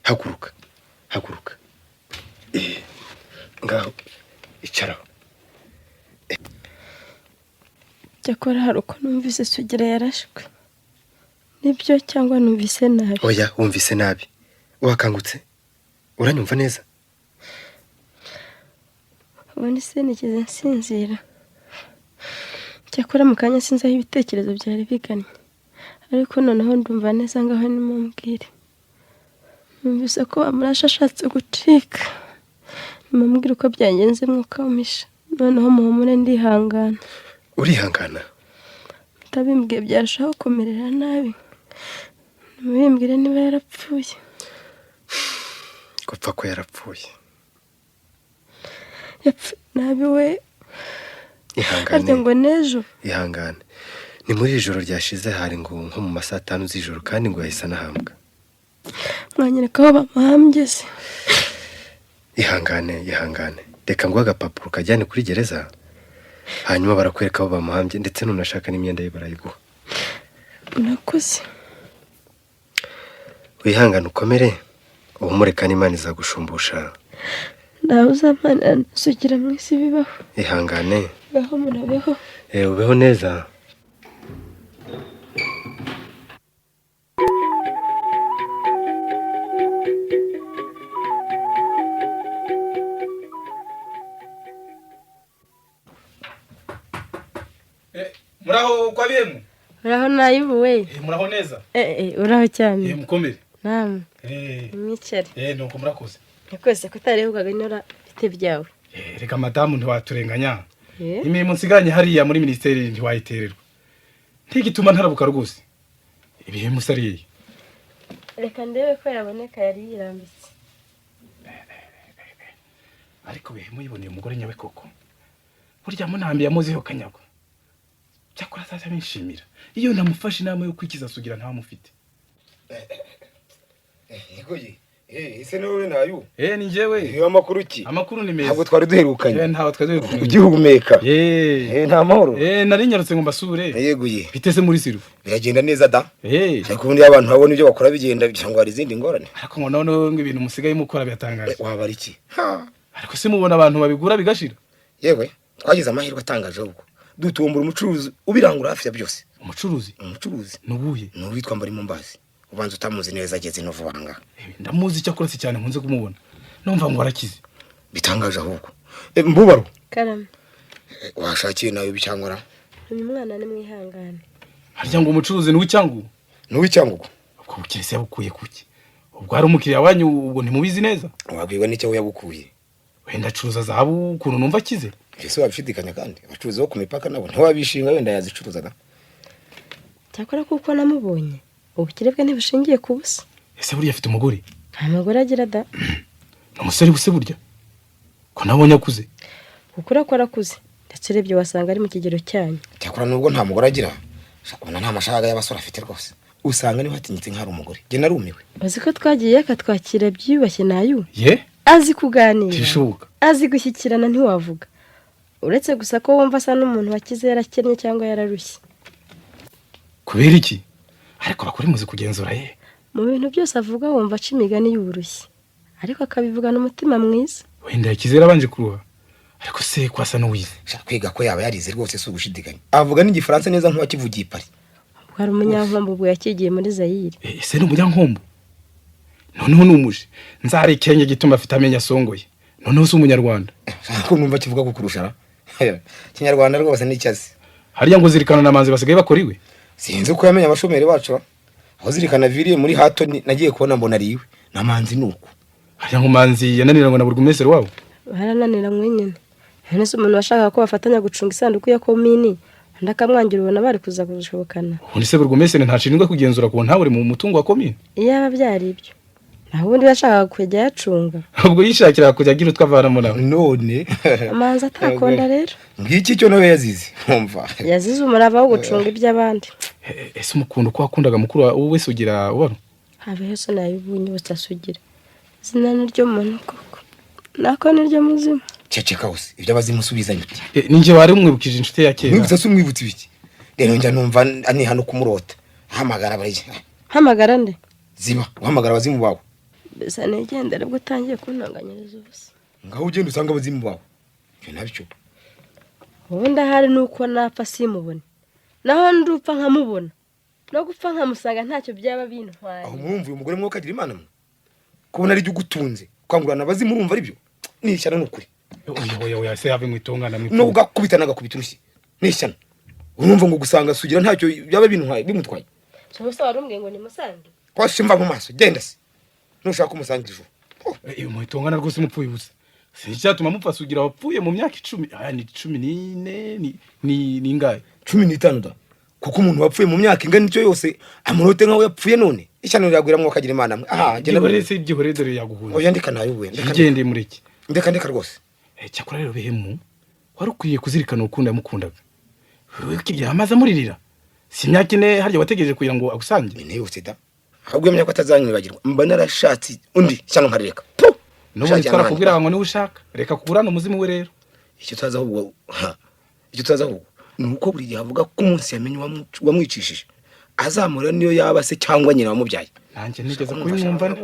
Haguruka. Ngaho icaraho. cyakora hari uko numvise Sugira yarashwe. nibyo cyangwa numvise nabi? Oya, wumvise nabi. Wakangutse? Uranyumva neza? ubundi se nikize nsinzira, cyakora mu kanya sinzi aho ibitekerezo byari biganye, ariko noneho ndumva neza ngaho nimumbwire. numvise ko amaraso ashatse gucika, nimubwire uko byagenze mwuka umisha, noneho muhumure ndihangana. Urihangana? Mutabimbwiye byarushaho kumerera nabi, nimubimbwire niba yarapfuye. Gupfa ko yarapfuye. nabi we. Ihangane. ngo nejo. Ihangane. Ni muri ijoro ryashize, hari ngo nko mu masaa 5 z'ijoro, kandi ngo yahise anahambwa. mwanyereka aho bamuhambye se? Ihangane. Reka ngo agapapuro kajyane kuri gereza, hanyuma barakwereka aho bamuhambye, ndetse nunashaka n'imyenda ye barayiguha. Nakoze. Wihangane ukomere, uhumure kandi Imana izagushumbusha. nawe uzamanira nasugira mu isi bibaho. ihangane Baho murabeho. ubeho neza. muraho kwa bihemu. Uraho nayubuwe. Muraho neza. Uraho cyane. mukomere. Naam. Mwicare. nuko murakoze. Yakoze kutarehugaga inora bite byawe. Reka madamu ntiwaturenganya. Imirimo nsiganye hariya muri ministeri ntiwayitererwa. Ntigituma ntarabuka rwose. Ibihemu sariye. Reka ndebe ko yaboneka yari yirambitse. Ariko bihemu yiboneye umugore nyawe koko. Burya munambi yamuziho kanyagwa. Cyakora sasa nishimira. Iyo ndamufashe inama yo kwikiza sugira nta mufite. Yegoye. Ese nawe nayo. Ni njyewe. Iyo amakuru ki? Amakuru ni meza. Ntabwo twari duherukanye. Ntaho twari duherukanye. Ugihumeka. nta mahoro. Nari nyarutse ngo mbasure. Yegoye. Bitese muri siru. Biragenda neza da. Ariko ubundi abantu babona ibyo bakora bigenda cyangwa hari izindi ngorane. Ariko ngo none ibintu musigaye mukora byatangaje. Waba ari iki? Ariko se mubona abantu babigura bigashira. Yewe, twagize amahirwe atangaje ubwo. Dutumbura umucuruzi ubirangura hafi ya byose. Umucuruzi nubuye nuwitwa Mbari Mumbazi. Ubanza utamuzi neza ageze no vubanga. Ndamuzi cyakora cyane nkunze kumubona. Numva ngo arakize. Bitangaje ahubwo. Mbubaro. Karame. Washakiye nayo bicyangora. Uyu mwana ni mwihangane. Harya ngo umucuruzi nuw'icyangugu. Nuw'icyangugu. Ubwo bukirese yabukuye kuki? Ubwo ari umukiriya wanyu ubwo ntimubizi neza? Wabwiwe n'icyo yabukuye. Wenda acuruza zahabu ukuntu numva akize. Ese wabishidikanya kandi abacuruzi bo ku mipaka nabo ntiwabishinga wenda yazicuruzaga. Cyakora kuko namubonye. Ubukire bwe ntibushingiye ku busa. Ese buriya afite umugore? Nta mugore agira da. Umusore buse burya? Ko nabonye akuze. Ukura ko arakuze. Ndetse urebye wasanga ari mu kigero cyanyu. Cyakora nubwo nta mugore agira. Ubona nta masharaga y'abasore afite rwose. Usanga niho hatinyitse nk'ari umugore. Je narumiwe. Bazi ko twagiye akatwakira byubashye nayo. Azi kuganira. Tishuka. Azi gushyikirana ntiwavuga. Uretse gusa ko wumva asa n'umuntu wakize yarakennye cyangwa yararushye. Kubera iki? Ariko bakuri muzi kugenzura ye. Mu bintu byose avuga wumva aca imigani y'uburushye. Ariko akabivugana umutima mwiza. Wenda yakizera abanje kuruha. Ariko se kwasa n'uwize. Kwiga ko yaba yarize rwose si ugushidikanya. Avuga n'Igifaransa neza nk'uwakivugiye Paris. Hari umunyankombo ubwo yakigiye muri Zaire. Ese ni umunyankombo? Noneho numuje. Nzarekenge gituma afite amenya songoye. Noneho si umunyarwanda. Ko numva kivuga kukurushara. Kinyarwanda rwose n'icyazi. Hariya ngo zirikana namanzi basigaye bakoriwe. Sinzi ko yamenya abashomeri bacu. Aho zirikana viriye muri hato nagiye kubona mbona ariwe. Namanzi nuko. Hariya ngo manzi yananirangwa na burugumesero wabo. Barananira mwenyine. Hene umuntu washaka ko bafatanya gucunga isanduku ya komini. Ndakamwangira ubona bari kuza kurushobokana. Ubundi se burugumesero ntashinzwe kugenzura ko nta buri mu mutungo wa komini. Iyaba byari ibyo. Naho ubundi bashaka kujya yacunga. Ubwo yishakira kujya agira utwavaramo nawe. None. Amanzi atakonda rero. Ngiki cyo nawe yazize. Umva. Yazize umurava wo gucunga iby'abandi. Ese umukundo ko wakundaga mukuru wowe sugira ubaro. Habe hose nayibunye butasugira. Zina niryo muntu koko. Nako niryo muzima. Ceceka hose. Ibyo abazimusubizanye uti. Ninje wari umwibukije inshuti ya kera. Mwibutsa umwibutse ibiki. Rero njya numva ani hano kumurota. Hamagara barije. Hamagara nde? Ziba, uhamagara abazimu bawe. Bisa negendera bwo utangiye kuntanganyiriza ubusa. Ngaho ugenda usanga abazimu bawe. Cyo nabyo. Ubundi ahari nuko napfa simubone. Naho ndupfa nkamubona. No gupfa nkamusanga ntacyo byaba bintwaye. Aho murumva uyu mugore mwo kagira Imana mwe. Kubona ari gutunze. Kwangurana abazimu urumva ari byo. Nishyana nukuri. Oya se have mwitongana no ugakubita nagakubita urushyi. Nishyana. Urumva ngo gusanga sugira ntacyo byaba bintwaye bimutwaye. Cyose warumbwiye ngo ni musange. Kwashimva mu maso genda se. Nushaka umusangira ijuru. Iyo mwitongana rwose mupfuye ubusa. Sincyatuma mupfa sugira wapfuye mu myaka 10. Ni 14 ni ngaye. 15 da. Kuko umuntu wapfuye mu myaka ingana icyo yose amurote nkawe yapfuye none. Ishyano ryaguira mwo kagira Imana mwe. Genda bare se igihore dore yaguhunze. Oya ndeka nayo we. Igende muri iki. Ndeka rwose. Cyakora rero bihemu warukwiye kuzirikana ukunda yamukundaga. Wikibya amaza muririra. Si imyaka ine harya wategereje kugira ngo agusange. Ni yose da. Ahubwo yemenya ko atazanyibagirwa. Mba narashatse undi cyano nkareka. N'ubundi twarakubwira ngo ni ushaka. Reka kuburana umuzimu we rero. Icyo taza ahubwo. Icyo taza ahubwo. Nuko buri gihe avuga ko umunsi yamenye wamwicishije. Azamura niyo yaba se cyangwa nyina wamubyaye. Nanjye nigeze kubimwumvana.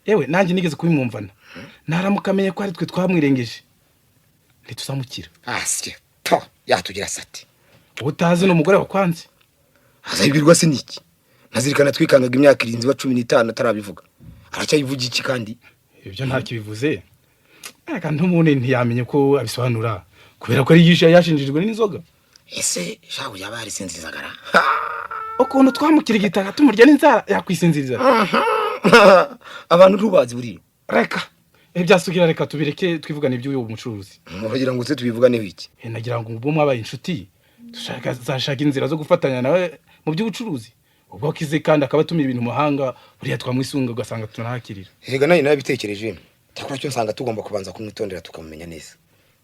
Yewe nanjye nigeze kubimwumvana. naramuka amenye ko ari twe twamwirengeje ntituzamukira. asye to yatugira sati utazi n'umugore wakwanze azayibwirwa se niki nazirikana twikangaga imyaka 75 atarabivuga aracyayivuga iki kandi ibyo nta kibivuze kandi umuntu ntiyamenye ko abisobanura kubera ko ari yashinjijwe n'inzoga. ese shaho yabari sinzizagara ukuntu twamukirigitaga tumurya n'inzara yakwisinziriza. abantu rubazi buri reka byasugira reka tubireke twivugana iby'uyu mucuruzi. mugira ngo se tubivugane wiki nagira ngo ubwo mwabaye inshuti zashaka inzira zo gufatanya nawe mu by'ubucuruzi ubwo kize kandi akaba atumira ibintu muhanga buriya twamwisunga ugasanga tunahakirira. Erega nayo nabitekereje cyakora cyo nsanga tugomba kubanza kumwitondera tukamumenya neza.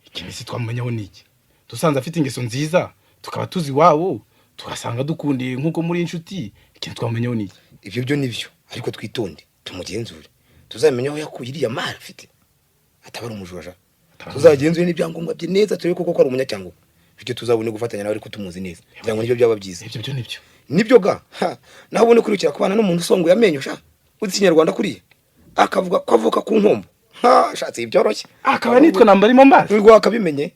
Ikimisi twamumenyaho niki dusanze afite ingeso nziza tukaba tuzi wabo tugasanga dukundiye nkuko muri inshuti ikintu twamenyeho niki. Ibyo byo nibyo ariko twitonde tumugenzure tuzamenya aho yakuye iriya mara afite atabara umujoja tuzagenzure n'ibyangombwa bye neza turebe koko ko ari umunyacyango bityo tuzabone gufatanya nawe ariko tumuzi neza byango nibyo byaba byiza. Ibyo byo nibyo nibyo ga naho ubone kurikira kubana n'umuntu usongo yamenyo sha uzi Kinyarwanda kuriye akavuga ko avuka ku nkombo shatse ibyoroshye akaba nitwe namba arimo mbazi ngo akabimenye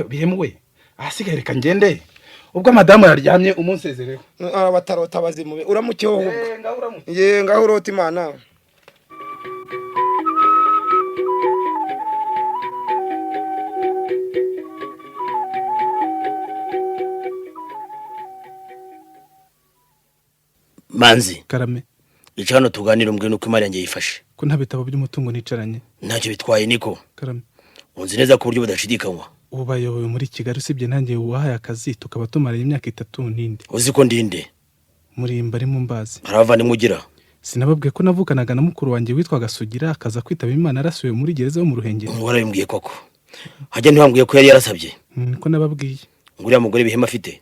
bihemuwe asigaye reka ngende ubwo madamu yaryamye umunsezereho abatarota bazimube uramucyeho ye ngaho urota Imana. Manzi Karame icano tuganira umbwe nuko imari yanjye yifashe ko nta bitabo by'umutungo nicaranye. ntacyo bitwaye niko Karame unzi neza ku buryo budashidikanywa ubu bayoboye muri Kigali usibye nanjye wahaye akazi tukaba tumaranye imyaka 3 n'indi. uzi ko ndinde muri mbari mu mbazi haravane mugira sinababwiye ko navukanaga na mukuru wanjye witwa Gasugira akaza kwitaba Imana arasuye muri gereza yo mu Ruhengeri. warabimbwiye koko hajya ntibambwiye ko yari yarasabye ko nababwiye nguriya mugore bihema afite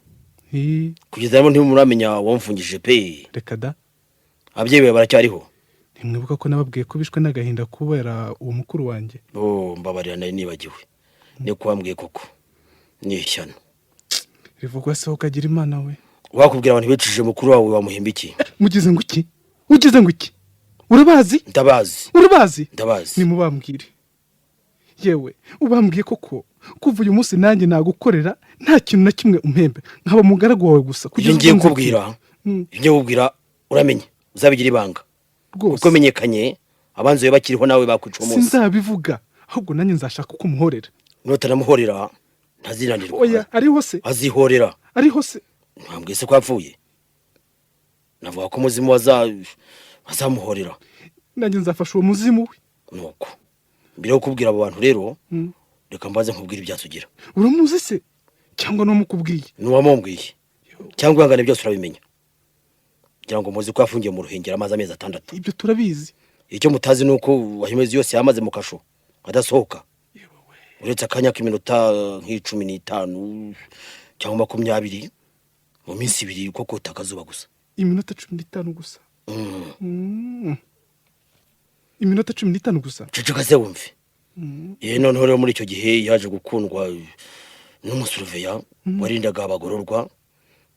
kugeza rero ntimuramenya wamfungije pe. Reka da ababyeyi bawe baracyariho ntimwibuka ko nababwiye ko bishwe n'agahinda kubera uwo mukuru wanjye. mbabarira nari nibagiwe niko wambwiye koko ni ishyano rivugwa se ukagira Imana we wakubwira abantu bicishije mukuru wawe wamuhimba iki mugize ngo iki ugize ngo iki urabazi ndabazi ni mubambwire yewe ubambwiye koko kuva uyu munsi nanjye nagukorera nta kintu na kimwe umpembe nkaba mugaragu wawe gusa kugeza ngiye kubwira uramenye uzabigira ibanga uko menyekanye abanze bakiriho nawe bakwica umunsi sinzabivuga ahubwo nanjye nzashaka uko umuhorera nutanamuhorera ntaziranirwa. oya ariho se azihorera ariho se ntambwiye se ko yapfuye navuga ko umuzimu wazamuhorera nanjye nzafasha uwo muzimu we nuko mbere yo kubwira abo bantu rero reka mbaze nkubwira ibyasugira. uramuzi se cyangwa n'umukubwiye n'uwamumbwiye cyangwa ihangane byose urabimenya kugira ngo muzi ko yafungiye mu Ruhengeri amaze amezi 6. ibyo turabizi. icyo mutazi nuko wahimezi yose yamaze mu kasho adasohoka uretse akanya k'iminota nk'15 cyangwa 20 mu minsi 2 uko kota akazuba gusa. iminota 15 gusa iminota 15 gusa ceceka se wumve. noneho rero muri icyo gihe yaje gukundwa n'umusuruveya warindaga abagororwa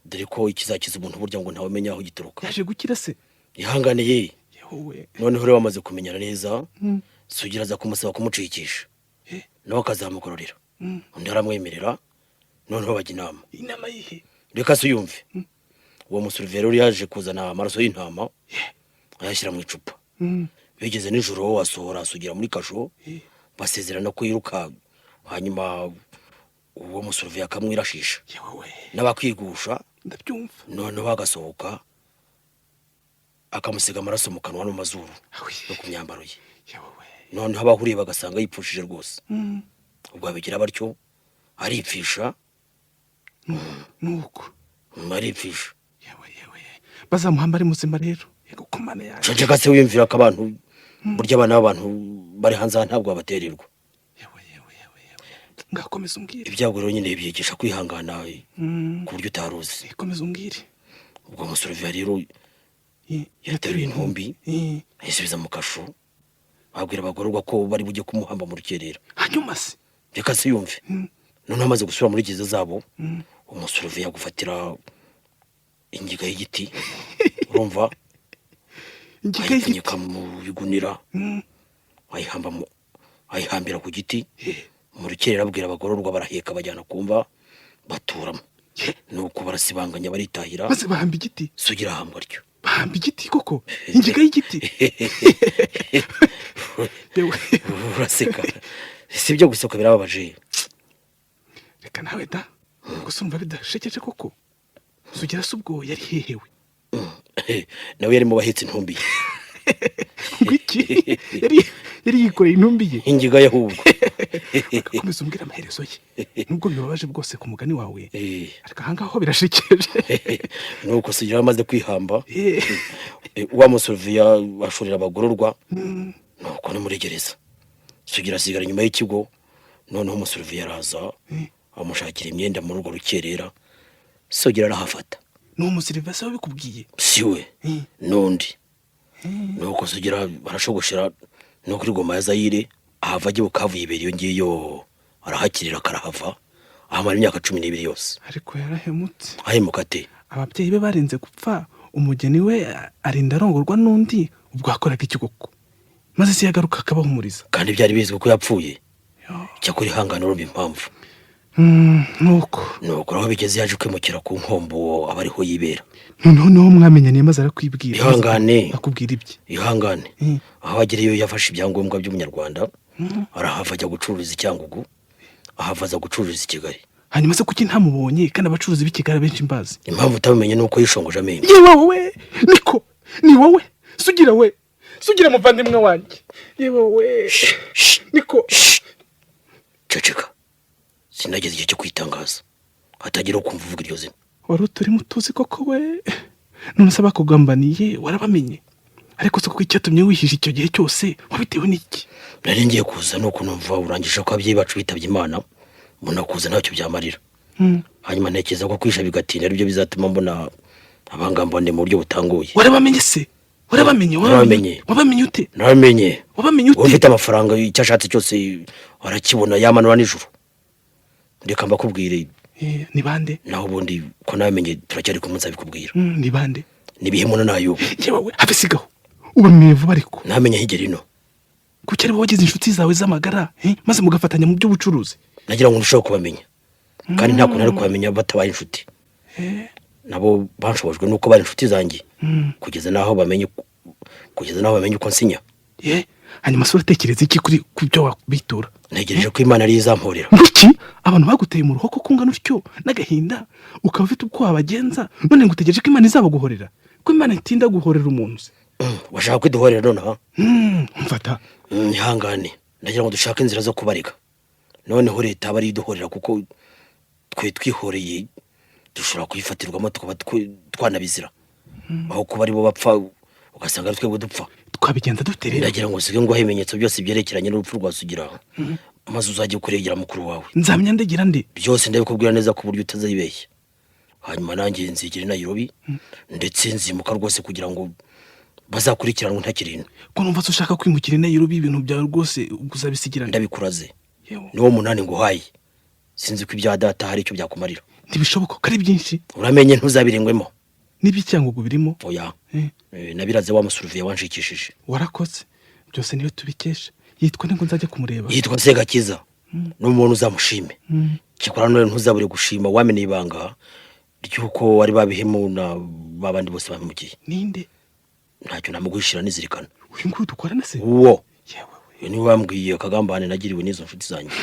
dore ko ikizakiza umuntu burya ngo ntawe menya aho gituruka. yaje gukira se yihanganiye noneho rero bamaze kumenyana neza Sugira aza kumusaba kumucikisha nawe akazamugororera undi aramwemerera noneho bajya inama yihe reka se uyumve. uwo musuruvero yaje kuzana amaraso y'intama ayashyira mu icupa bigeze nijoro asohora Sugira muri kasho basezerana ko yiruka hanyuma uwo musuruvero akamwirashisha n'abakwigusha ndabyumva noneho agasohoka akamusiga amaraso mu kanwa no mu mazuru no ku myambaro ye noneho abahuriye bagasanga yipfushije rwose ubwo abigira batyo aripfisha nuko aripfisha bazamuhamba ari muzima rero yego kumana yaje ceceka se wiyumvira ko abantu burya abana b'abantu bari hanze ntabwo babatererwa ngakomeza umbwire ibyago rero nyine byigisha kwihangana ku buryo utaruzi. komeza umbwire ubwo musuruvero rero yateruye intumbi ayisubiza mu kasho abwira abagororwa ko bari bujye kumuhamba mu rukerera hanyuma se reka se yumve none amaze gusura muri gereza zabo umusuruvero yagufatira ingiga y'igiti urumva Ingiga y'igiti. ayipfunyika mu bigunira ayihambira ku giti mu rukerera abwira abagororwa baraheka bajyana kumva baturamo nuko barasibanganya baritahira maze bahamba igiti. Sugira ahambwa ryo Bahamba igiti koko. Ingiga y'igiti. uraseka si ibyo gusoka birababaje. Reka nawe da. Gusa umva bidashekeje koko. Sugira se ubwo yari hehewe. nawe yari mu bahetse intumbi Ngwiki. Yari yikoreye intumbi ye. ingiga yahubwo Komeza umbwira amaherezo ye. Nubwo bibabaje bwose ku mugani wawe. Eh. Ariko ahangaho birashekeje. nuko Sugira amaze kwihamba wa musoviya bashorera abagororwa nuko ni muri gereza. Sugira asigara inyuma y'ikigo noneho umusoviya araza amushakira imyenda muri urwo rukerera. Sugira arahafata. N'uwo musirivasi wabikubwiye. Siwe nundi nuko Sugira barashogoshera no kuri Goma ya Zaire ahava agiye Bukavu yibera iyo ngiyo arahakirira karahava ahamara imyaka 12 yose. Ariko yarahemutse. Ahemuka ate? Ababyeyi be barenze gupfa, umugeni we arinda arongorwa n'undi ubwo akoraga ikigoko. Maze se yagaruka akabahumuriza. Kandi byari bizwi ko yapfuye. Cyakuri hangana urumva impamvu. Nuko aho bigeze yaje kwimukira ku nkombo abariho yibera. Noneho mwamenyaniye maze arakwibwira. Ihangane. Akubwira ibye. Ihangane. Aho agereyo yafashe ibyangombwa by'umunyarwanda arahava ajya gucururiza Icyangugu ahavaza gucururiza i Kigali. Hanyuma se kuki ntamubonye kandi abacuruzi b'Ikigali benshi mbazi? Impamvu utabimenye nuko yishongoje amenyo. Yewe wowe niko ni wowe Sugira we Sugira muvandimwe wanjye. Yewe we niko ceceka. Sinageze igihe cyo kwitangaza hatagira ukumva uvuga iryo zina. Wari utari mutuzi koko we. None se bakugambaniye warabamenye. Ariko se kuko icyatumye wihisha icyo gihe cyose wabitewe n'iki? Nari ngiye kuza nuko numva urangije ko abyeyi bacu bitabye Imana mbona kuza ntacyo byamarira. Hanyuma ntekereza ko kwisha bigatinda aribyo bizatuma mbona abangambane mu buryo butanguye. Warabamenye se? Warabamenye? Wabamenye ute? Naramenye. Wabamenye ute? Ufite amafaranga icyo ashatse cyose arakibona yamanura nijoro. Ndeka mbakubwire. Ni bande? Naho ubundi ko namenye turacyari ku munsi abikubwira. Ni bande? Ni bihemuna nayo. Yewe we abisigaho. Ubamenye vuba ariko. Namenye higera ino. Kuki ari wagize inshuti zawe z'amagara maze mugafatanya mu by'ubucuruzi? Nagira ngo ndusheho kubamenya. Kandi nta kuntu ari kubamenya batabaye inshuti. Nabo banshobojwe nuko bari inshuti zanjye. Kugeza naho bamenye uko nsinya. Hanyuma se uratekereza iki kuri kubyo wabitura? Ntegereje ko Imana ari izamporera. Ngiki abantu baguteye mu ruhoko kungana utyo n'agahinda ukaba ufite uko wabagenza none ngo utegereje ko Imana izabaguhorera. Ko Imana itinda guhorera umuntu se. Washaka kwiduhorera none ha? Mfata. Ihangane. Nagira ngo dushake inzira zo kubarika. Noneho leta bari iduhorera kuko twe twihoreye dushobora kuyifatirwamo tukaba twanabizira. Aho kuba ari bo bapfa ugasanga ari twebwe dupfa. Twabigenza dute rero? Ndagira ngo sige ngo ibimenyetso byose byerekeranye n'urupfu rwa Sugira. Maze uzajye kuregera mukuru wawe. Nzamenya ndagira ndi. Byose ndabikubwira neza ku buryo utazibeshya. Hanyuma nanjye nzigire Nairobi ndetse nzimuka rwose kugira ngo bazakurikiranwe ntakirinda. Ko numva ushaka kwimukira Nairobi ibintu byawe rwose uzabisigira. Ndabikuraze. Niwo munani ngo hayi. Sinzi ko ibya data hari icyo byakumarira. Ntibishoboka ko ari byinshi. Uramenye ntuzabirengwemo. N'ibicyangugu birimo? Oya. Nabiraze wa musuruviye wanshikishije. Warakoze. Byose niwe tubikesha. Yitwa ngo nzajya kumureba. Yitwa Segakiza. N'umuntu uzamushime. Cyakora none ntuzabure gushima wamenye ibanga ryuko wari babihemu na babandi bose bamugiye. Ninde? Ntacyo namugwishira nizirikana. Uyu nguyu dukorana se? Uwo. Yewe. Ni wambwiye akagambane nagiriwe n'izo nshuti zanjye.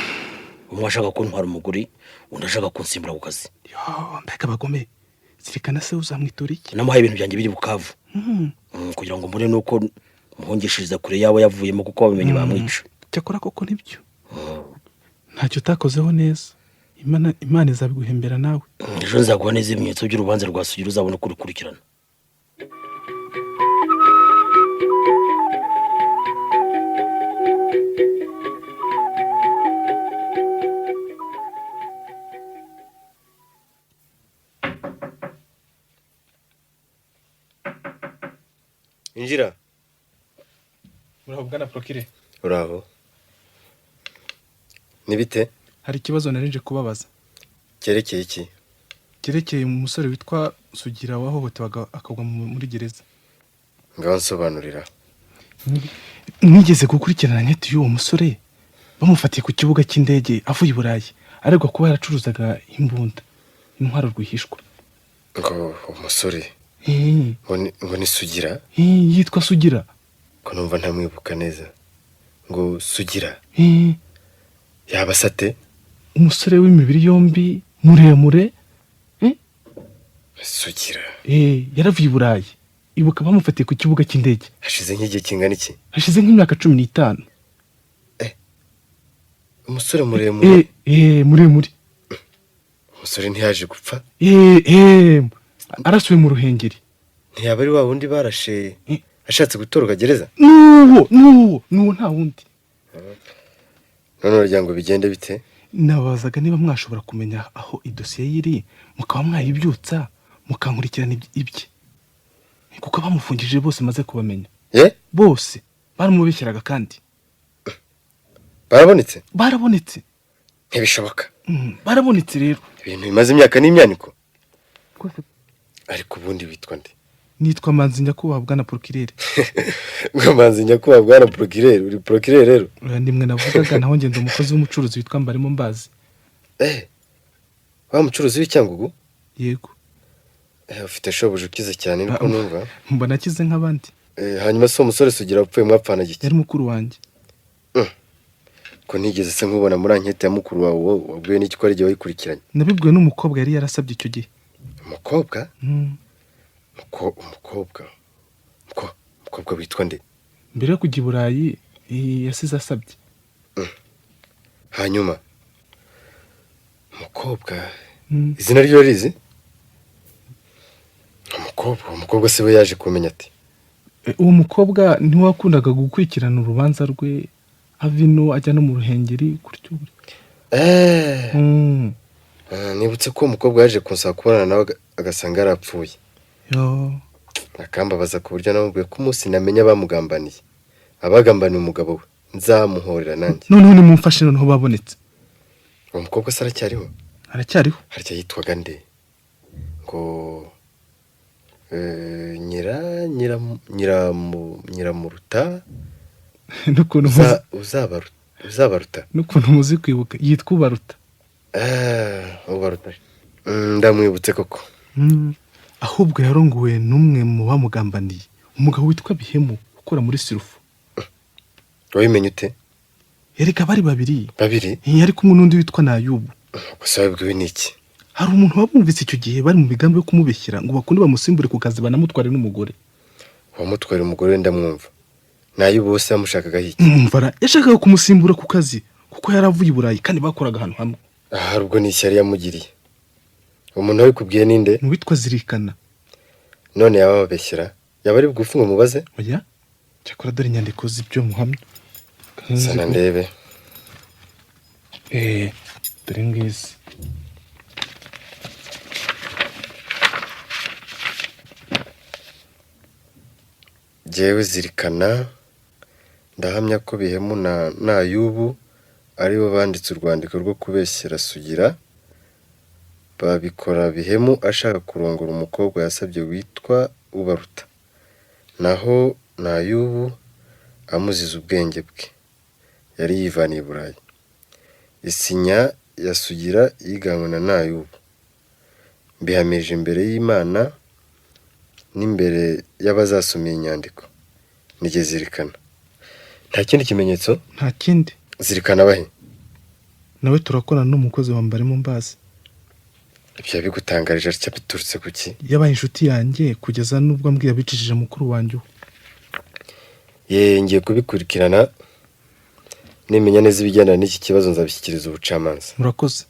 Umwe ashaka ko ntwara umuguri, undi ashaka kunsimbura ku kazi. Mbega bagome. Zirikana se uzamwitura iki? Namuhaye ibintu byanjye biri Bukavu. Kugira ngo mbone nuko muhungishiriza kure yawe yavuyemo kuko bamenye bamwica. Cyakora koko nibyo. Ntacyo utakozeho neza. Imana izabiguhembera nawe. Ejo nzaguha neza ibimenyetso by'urubanza rwa Sugira uzabona ko rukurikirana. Injira. Muraho bwana Prokire. Uraho. Nibite? Hari ikibazo narinje kubabaza. Cyerekeye iki? Cyerekeye umusore witwa Sugira wahohotewaga akagwa muri gereza. ngaho nsobanurira. Mwigeze gukurikirana net y'uwo musore bamufatiye ku kibuga cy'indege avuye i Burayi aregwa kuba yaracuruzaga imbunda intwaro rwihishwa. Ngo umusore ngo ni Sugira? Yitwa Sugira. Ko numva ntamwibuka neza. Ngo Sugira yaba sate? Umusore w'imibiri yombi muremure. Sugira yaravuye i Burayi. Ibuka bamufatiye ku kibuga cy'indege. Hashize nk'igihe kingana iki? Hashize nk'imyaka 15. Umusore muremure. Muremure. Umusore ntiyaje gupfa? Arasuye mu Ruhengeri. Ntiyaba ari wa wundi barashe ashatse gutoroka gereza? Nuwo nta wundi. None urya ngo bigende bite? Nabazaga niba mwashobora kumenya aho idosiye yiri mukaba mwayibyutsa mukankurikirana ibye. Kuko bamufungije bose maze kubamenya. Bose baramubeshyiraga kandi. Barabonetse? Barabonetse. Ntibishoboka. Barabonetse rero. Ibintu bimaze imyaka n'imyaniko. Ariko ubundi witwa nde? Nitwa Manzi Nyakubahwa Bwana Procureur. Manzi Nyakubahwa Bwana Procureur, uri Procureur rero? Ndimwe navugaga naho ngende umukozi w'umucuruzi witwa Mbarimo Mbazi. Wa mucuruzi w'Icyangugu? Yego. Ufite shobuja ukize cyane niko numva. Mbona akize nk'abandi. Hanyuma so umusore Sugira upfuye mwapfana giki? Yari mukuru wanjye. Ko nigeze se nkubona muri ankete ya mukuru wawe wabwiye n'iki ko ari gihe wayikurikiranye? Nabibwiwe n'umukobwa yari yarasabye icyo gihe. Umukobwa? Umukobwa witwa nde? Mbere yo kujya i Burayi yasize asabye. Hanyuma umukobwa izina ryo rizi? Umukobwa se we yaje kumenya ati? Uwo mukobwa ntiwakundaga gukurikirana urubanza rwe avino ajya no mu Ruhengeri kuryo. Nibutse ko umukobwa yaje kunsaba kubonana nawe agasanga yarapfuye. Akambabaza ku buryo namubwiye ko umunsi namenya bamugambaniye abagambaniye umugabo we nzamuhorera nanjye. None mumfashe noneho babonetse. Uwo mukobwa se aracyariho? Aracyariho. Harya yitwaga nde? Ngo Nyiramuruta n'ukuntu uzabaruta n'ukuntu muzi kwibuka yitwa Ubaruta. Ubaruta ndamwibutse koko. Ahubwo yarongowe n'umwe mu bamugambaniye umugabo witwa Bihemu ukora muri Sirufu. Wabimenye ute? Yereka bari babiri. Yari kumwe n'undi witwa Nayubu. Gusa wabwiwe n'iki? Hari umuntu wabumvise icyo gihe bari mu bigambo yo kumubeshyira ngo bakunde bamusimbure ku kazi banamutware n'umugore. Wamutware umugore wenda mwumva. Nayubu bose yamushakaga iki? Mvara yashakaga kumusimbura ku kazi kuko yaravuye i Burayi kandi bakoraga ahantu hamwe. Ubwo ni ishyari yamugiriye. Umuntu wabikubwiye ninde? Witwa Zirikana. None yababeshyira yaba ari bwufunga mubaze? Oya. Cyakora dore inyandiko z'ibyo muhamya. Sana ndebe. Dore ngizi. Jewe Zirikana ndahamya ko Bihemu na Nayubu aribo banditse urwandiko rwo kubeshyira Sugira. Babikora Bihemu ashaka kurongora umukobwa yasabye witwa Ubaruta. Naho Nayubu amuziza ubwenge bwe. Yari yivaniye i Burayi. Isinya ya Sugira yiganywe na Nayubu. Mbihamije imbere y'Imana n'imbere y'abazasomeye inyandiko. Nige Zirikana. Nta kindi kimenyetso? Nta kindi. Zirikana bahe? Nawe turakorana n'umukozi wa Mbarimo Mbazi. Ibyo bigutangarije atya biturutse kuki? Yabaye inshuti yanjye kugeza nubwo ambwiye abicishije mukuru wanjye. Ngiye kubikurikirana nimenya neza ibijyana n'iki kibazo nzabishyikiriza ubucamanza. Murakoze.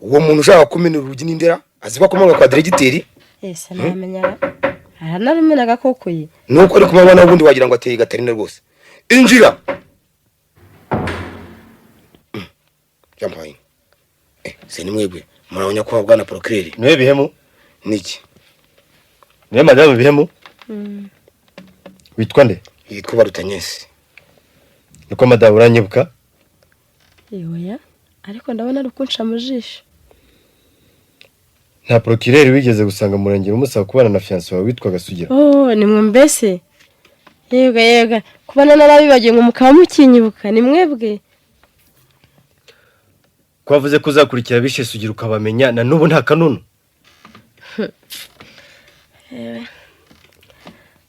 Uwo muntu ushaka kumena urugi n'indera aziba komaga kwa diregiteri? Ese namenya aranarumenaga koko ye. Nuko ari kumanywa n'ubundi wagira ngo ateye Gatarina rwose. Injira. Yampaye. Se ni mwebwe murabona ko Bwana Procureur. Niwe Bihemu? Niki? Niwe madame Bihemu? Witwa nde? yitwa Barutanyesi. niko madamu uranyibuka? Yoya, ariko ndabona ari ukunca mu jisho. Nta procureur wigeze gusanga murengera umusaba kubana na fiancé wawe witwaga Sugira? Oh, ni mwe mbese? Yega, kubana narabibagiye ngo mukaba mukinyibuka, ni mwebwe? Kwavuze ko uzakurikira bishe Sugira ukabamenya na nubu nta kanunu?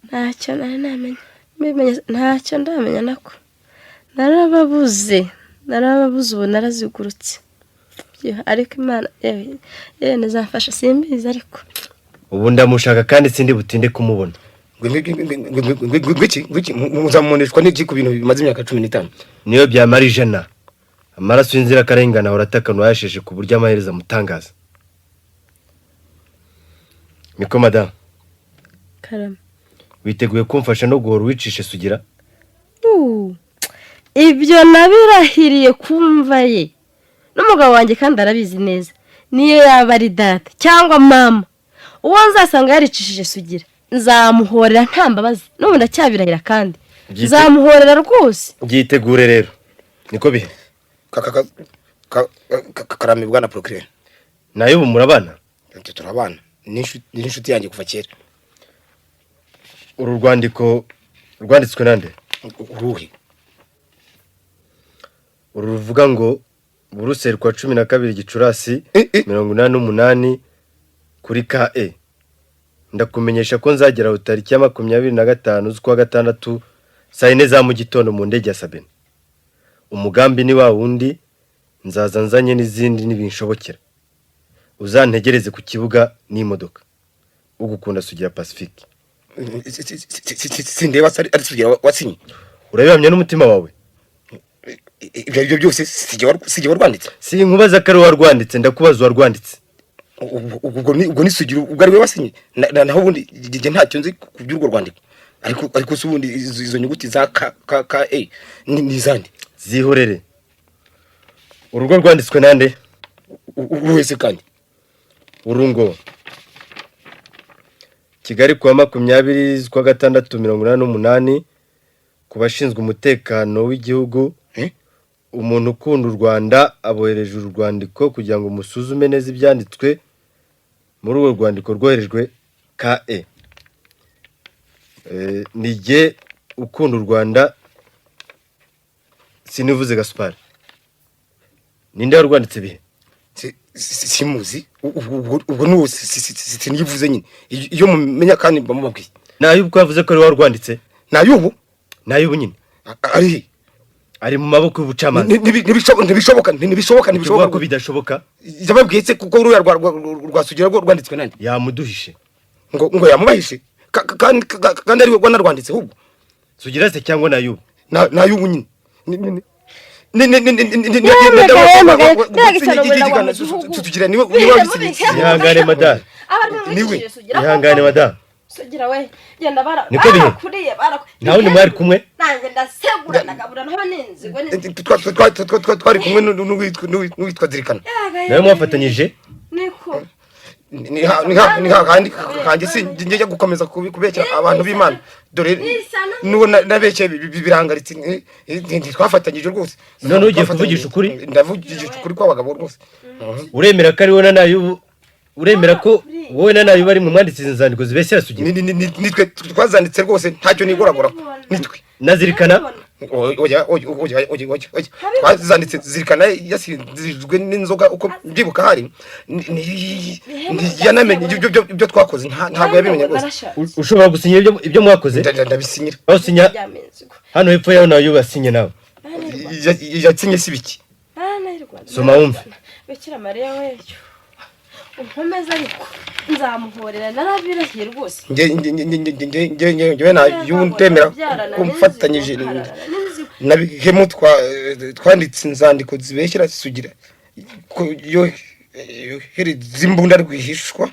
Ntacyo namenya, ntacyo ndamenya nako. Narababuze ubu narazigurutse. Ariko Imana nezafasha simbizi ariko. Ubu ndamushaka kandi sindi butinde kumubona. Ngwiki muzamunishwa n'iki ku bintu bimaze imyaka 15? Niyo byamara ijana. Amaraso y'inzira karengana uratakana yasheshe ku buryo amahereza mutangaza. Niko madame. Karama. Witeguye kumfasha no guhora wicishe Sugira? Ibyo nabirahiriye kumva ye. N'umugabo wanjye kandi arabizi neza. Niyo yaba ari data cyangwa mama. Uwo nzasanga yaricishije Sugira, nzamuhorera nta mbabazi. N'ubu ndacyabirahira kandi. Nzamuhorera rwose. Byitegure rero. Niko bihe. Karame bwana procureur. Nayo ubu murabana? Turabana. Ni inshuti yanjye kuva kera. Uru rwandiko rwanditswe nande? Uruhe? Uru ruvuga ngo Buruseli kwa 12 Gicurasi 88 kuri KE. Ndakumenyesha ko nzagera utariki ya 25 z'ukwa gatandatu saa 4 za mu gitondo mu ndege ya Sabine. Umugambi ni wa wundi, nzaza nzanye n'izindi nibinshobokera. Uzantegereze ku kibuga n'imodoka. Ugukunda Sugira Pacifique. Sindeba ari Sugira wasinye. Urabihamya n'umutima wawe? Ibyo byose sijye warwanditse. Si nkubaza kare warwanditse, ndakubaza warwanditse. Ubwo ni Sugira ubwo ari we wasinye. Naho ubundi nge ntacyo nzi ku by'urwo rwandiko. Ariko subundi izo nyuguti za ka ni zandi. Zihorere. Urugo rwanditswe nande? Uruhese kandi. Urungo. Kigali kwa 20 z'ukwa gatandatu 88 kubashinzwe umutekano w'igihugu. Umuntu ukunda u Rwanda abohereje urwandiko kugira ngo musuzume neza ibyanditswe muri urwo rwandiko rwoherejwe KE. Nige ukunda u Rwanda sinivuze Gaspard. Ninde warwanditse bihe? Simuzi. Ubwo no sinivuze nyine. Iyo mumenya kandi bamubabwiye. Nayo ubwo yavuze ko ari warwanditse. Nayo ubu nyine. Ari mu maboko y'ubucamanza. Ntibishoboka ko bidashoboka. Yababwiye se kuko uruya rwasugira rwo rwanditswe nande? Yamuduhishe. Ngo yamubahishe. Kandi ari we rwanditse ahubwo. Sugira se cyangwa nayo? Nayo nyine. Ihangane madame. Ihangane madame. Sugira we genda barakuriye nawe ni mwari kumwe? Nanjye ndasegura nagabura naho ninzigwe twari kumwe n'uwitwa Zirikana. Nawe mwafatanyije? Niko ni kandi kanjye si njye gukomeza kubekera abantu b'Imana. Dore nuwo nabekeye birangaritse twafatanyije rwose. None ugiye kuvugisha ukuri? Ndavugisha ukuri kw'abagabo rwose. Uremera ko ari wowe nayo? Uremera ko wowe nayo bari mu mwanditsi inzandiko zibesera Sugira? Nitwe twazanditse rwose ntacyo nigoragora. Nitwe nazirikana. Oya twazanditse Zirikana yasinzijwe n'inzoga uko byibuka hari yanamenye ibyo twakoze ntabwo yabimenye rwose. Ushobora gusinya ibyo mwakoze? Ndabisinyira. Aho sinya hano hepfo yaho nayo basinye nawe. Yasinye sibiki. Soma wumve. Bikira Mariya we unkomeza ariko nzamuhorera narabirahiye rwose. Nge na yuntemera kumfatanyije nabihemu twanditse inzandiko zibeshyira Sugira ko yo zimbunda rwihishwa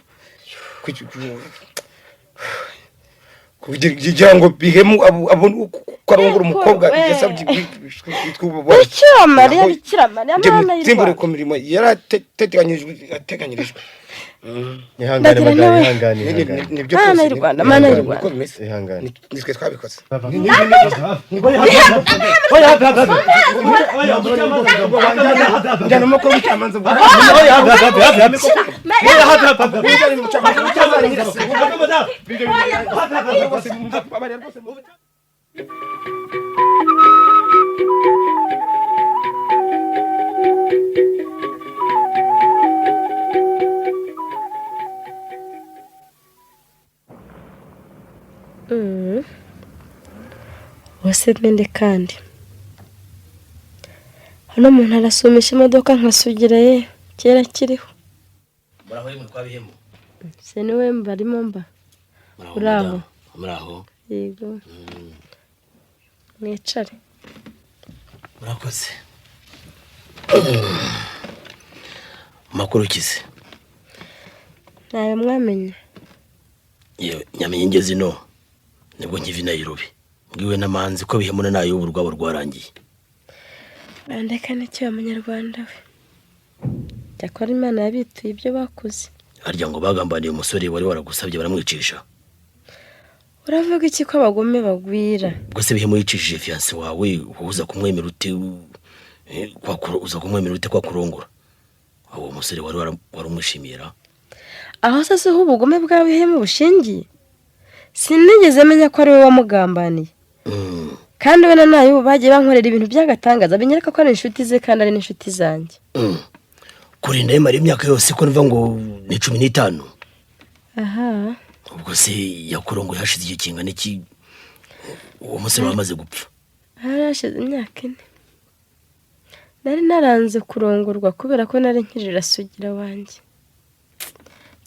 kugira ngo bihemu abone karongora umukobwa yasabye Bikira Mariya mwana y'Imana timbure ko mirimo yarateganyirijwe ihangane Ndagira magara nawe. ihangane ihangane nibyo Mana y'u Rwanda, Mana y'u Rwanda. ihangane nitwe twabikoze njyana umukuru w'icyamanza wose mende kandi hano umuntu arasumisha imodoka nkasugira ye kera kiriho muraho yemwe twabihemo se niwe mbarimo mba Muraho. muraho yego mwicare murakoze makuru kize ntayo mwamenye yewe nyamenye ngeze ino nibwo nkiva i Nairobi mbwiwe n'amanzi ko bihemuna nayo ubu rwabo rwarangiye bandeka n'icyo abanyarwanda we cyakora Imana yabituye ibyo bakoze harya ngo bagambaniye umusore wari waragusabye baramwicisha uravuga iki ko abagome bagwira ubwo se bihemu yicishije fiance wawe uza kumwemera ute uza kumwemera ute kwa kurongora uwo musore wari umushimira aho se ho ubugome bwa Bihemu bushingiye sinigeze menya ko ari we wamugambaniye kandi we na nayo bagiye bankorera ibintu by'agatangaza binyereka ko ari inshuti ze kandi ari n'inshuti zanjye kurinda yemara imyaka yose ko niva ngo ni 15 aha ubwo se yakurongoye hashize igihe kingana iki uwo musore wamaze gupfa harashize imyaka 4 nari naranze kurongorwa kubera ko nari nkirira sugira wanjye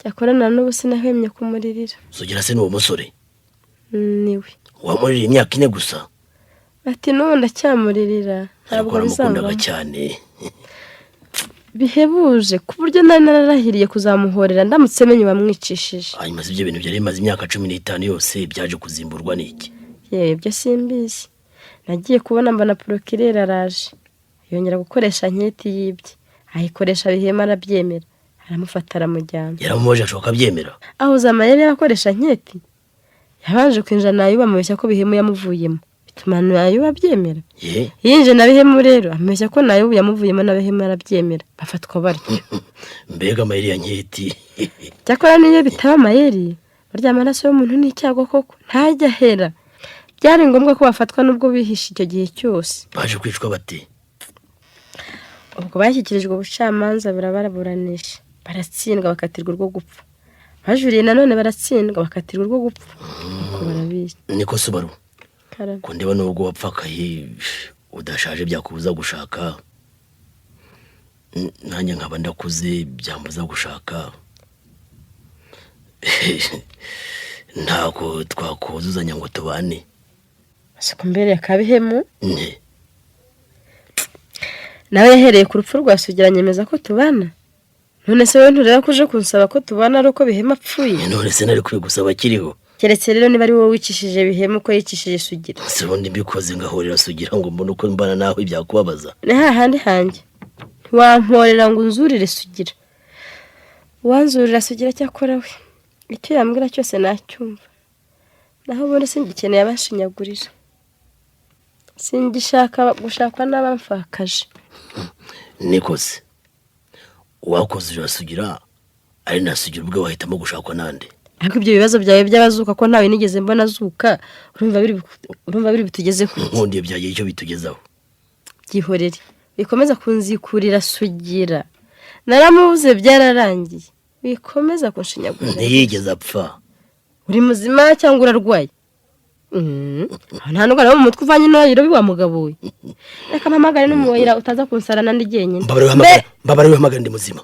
cyakora na n'ubu sinahwemye kumuririra sugira se n'uwo musore niwe wamuririye imyaka 4 gusa ati n'ubu ndacyamuririra ntabwo bizamukundaga bizanga cyane bihebuje ku buryo nari narahiriye kuzamuhorera ndamutse menye wamwicishije hanyuma ibyo bintu byari bimaze imyaka 15 yose byaje kuzimburwa n'iki yewe byo simbizi nagiye kubona mbona procureur araje yongera gukoresha nketi yibye ayikoresha Bihema arabyemera aramufata aramujyana yaramumoje ashoka abyemera aho zamayeri yakoresha nketi yabanje kwinjira nayo bamubeshya ko Bihemu yamuvuyemo bituma nayo abyemera yinje na Bihemu rero amubeshya ko nayo yamuvuyemo na Bihemu arabyemera bafatwa baryo mbega amayeri ya nketi cyakora niyo bitaba amayeri barya amaraso y'umuntu n'icyago koko ntajya hera byari ngombwa ko bafatwa nubwo bihisha icyo gihe cyose baje kwicwa bate ubwo bashyikirijwe ubucamanza baraburanisha baratsindwa bakatirwa urwo gupfa bajuriye nanone baratsindwa bakatirwa urwo gupfa uko barabizi niko Subaru ko ndeba nubwo wapfakaye udashaje byakubuza gushaka nanjye nkaba ndakuze byambuza gushaka ntabwo twakuzuzanya ngo tubane asuka mbere yakabihemu ne nawe yahereye ku rupfu rwa Sugira nyemeza ko tubana none se wowe ntureba ko uje kunsaba ko tubana ari uko Bihema apfuye none se nari kubigusaba kiriho keretse rero niba ari wowe wicishije Bihemu ko yicishije Sugira se ubundi mbikoze ngahorera Sugira ngo mbone uko mbana nawe byakubabaza ni hahandi hanjye ntiwamporera ngo unzurire Sugira uwanzurira Sugira cyakora we icyo yambwira cyose nacyumva naho ubundi singikeneye abashinyagurira singishaka gushakwa n'abamfakaje nikoze uwakoze Sugira ari na Sugira ubwo wahitamo gushakwa nande ariko ibyo bibazo byawe by'abazuka ko ntawe nigeze mbona azuka urumva biri bitugeze ku nkundi byagiye icyo bitugezaho byihorere bikomeza kunzikurira Sugira naramubuze byararangiye bikomeza kunshinyagurira ntiyigeze apfa uri muzima cyangwa urarwaye nta ndwara yo mu mutwe uvanye n'ayiro wa mugabo we reka mpamagare n'umuwira utaza kunsarana ndi jyenyine mbabare hamagara ndi muzima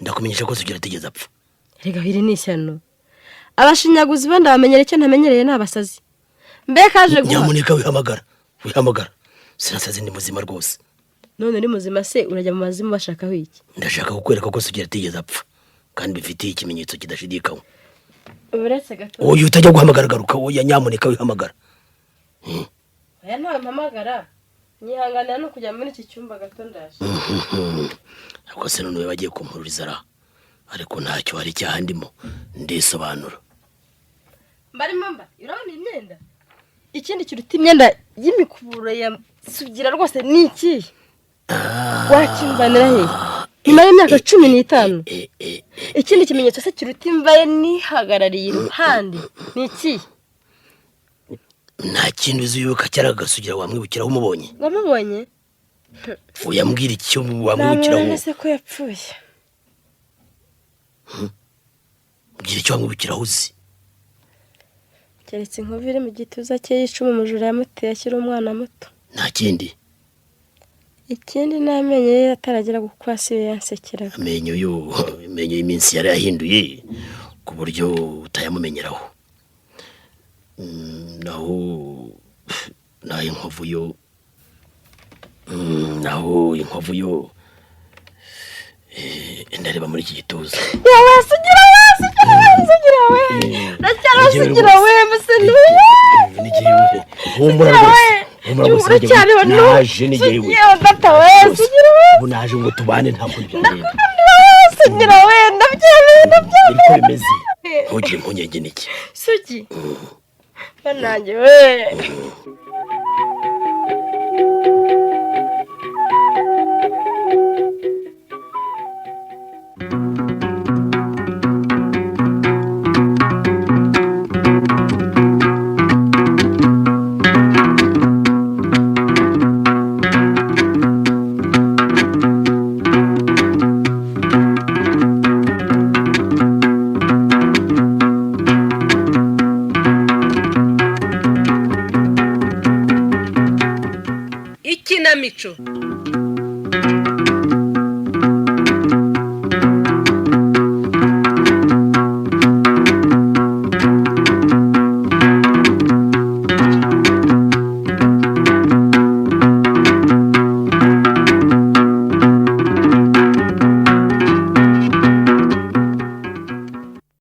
ndakumenyesha ko Sugira atigeze apfa rega hiri n'ishyano abashinyaguzi bandi bamenyere icyo ntamenyereye n'abasazi mbe kaje guha nyamuneka wihamagara sinasaze ndi muzima rwose none uri muzima se urajya mu mazimu bashakaho iki ndashaka kukwereka ko Sugira atigeze apfa kandi bifitiye ikimenyetso kidashidikanywa uretse gato oya utajya guhamagara garuka oya nyamuneka wihamagara aya ntawe mpamagara nyihanganira no kujya muri iki cyumba gato ndaje ariko se none bagiye kumpururiza ra ariko ntacyo hari cyandimo ndisobanura. Mbarimo mba urabona imyenda ikindi kiruta imyenda y'imikuburo ya Sugira rwose ni iki wakimbanira he nyuma y'imyaka 15 ikindi kimenyetso se kiruta imvaye nihagarariye iruhande ni iki nta kintu uziyuka cyaragasugira wamwibukira umubonye wamubonye uyambwira icyo wamwibukiraho nase ko yapfuye mbwira icyo wamwibukiraho uzi keretse inkovire mu gituza cye yicuma umujura yamuteye akiri umwana muto nta kindi ikindi namenye yari ataragera gukwasiyo yansekeraga amenyo y'iminsi yari yahinduye ku buryo utayamumenyeraho naho inkovu yo ndareba muri iki gituza yawe Sugira we Sugira we mbese nigiye humura rwose naje nigiye we data we Sugira we ubu naje ngo tubane nta kundi byagenda Sugira we ndabyemeye ariko bimeze ntugire impungenge n'iki Sugi banange we Ikinamico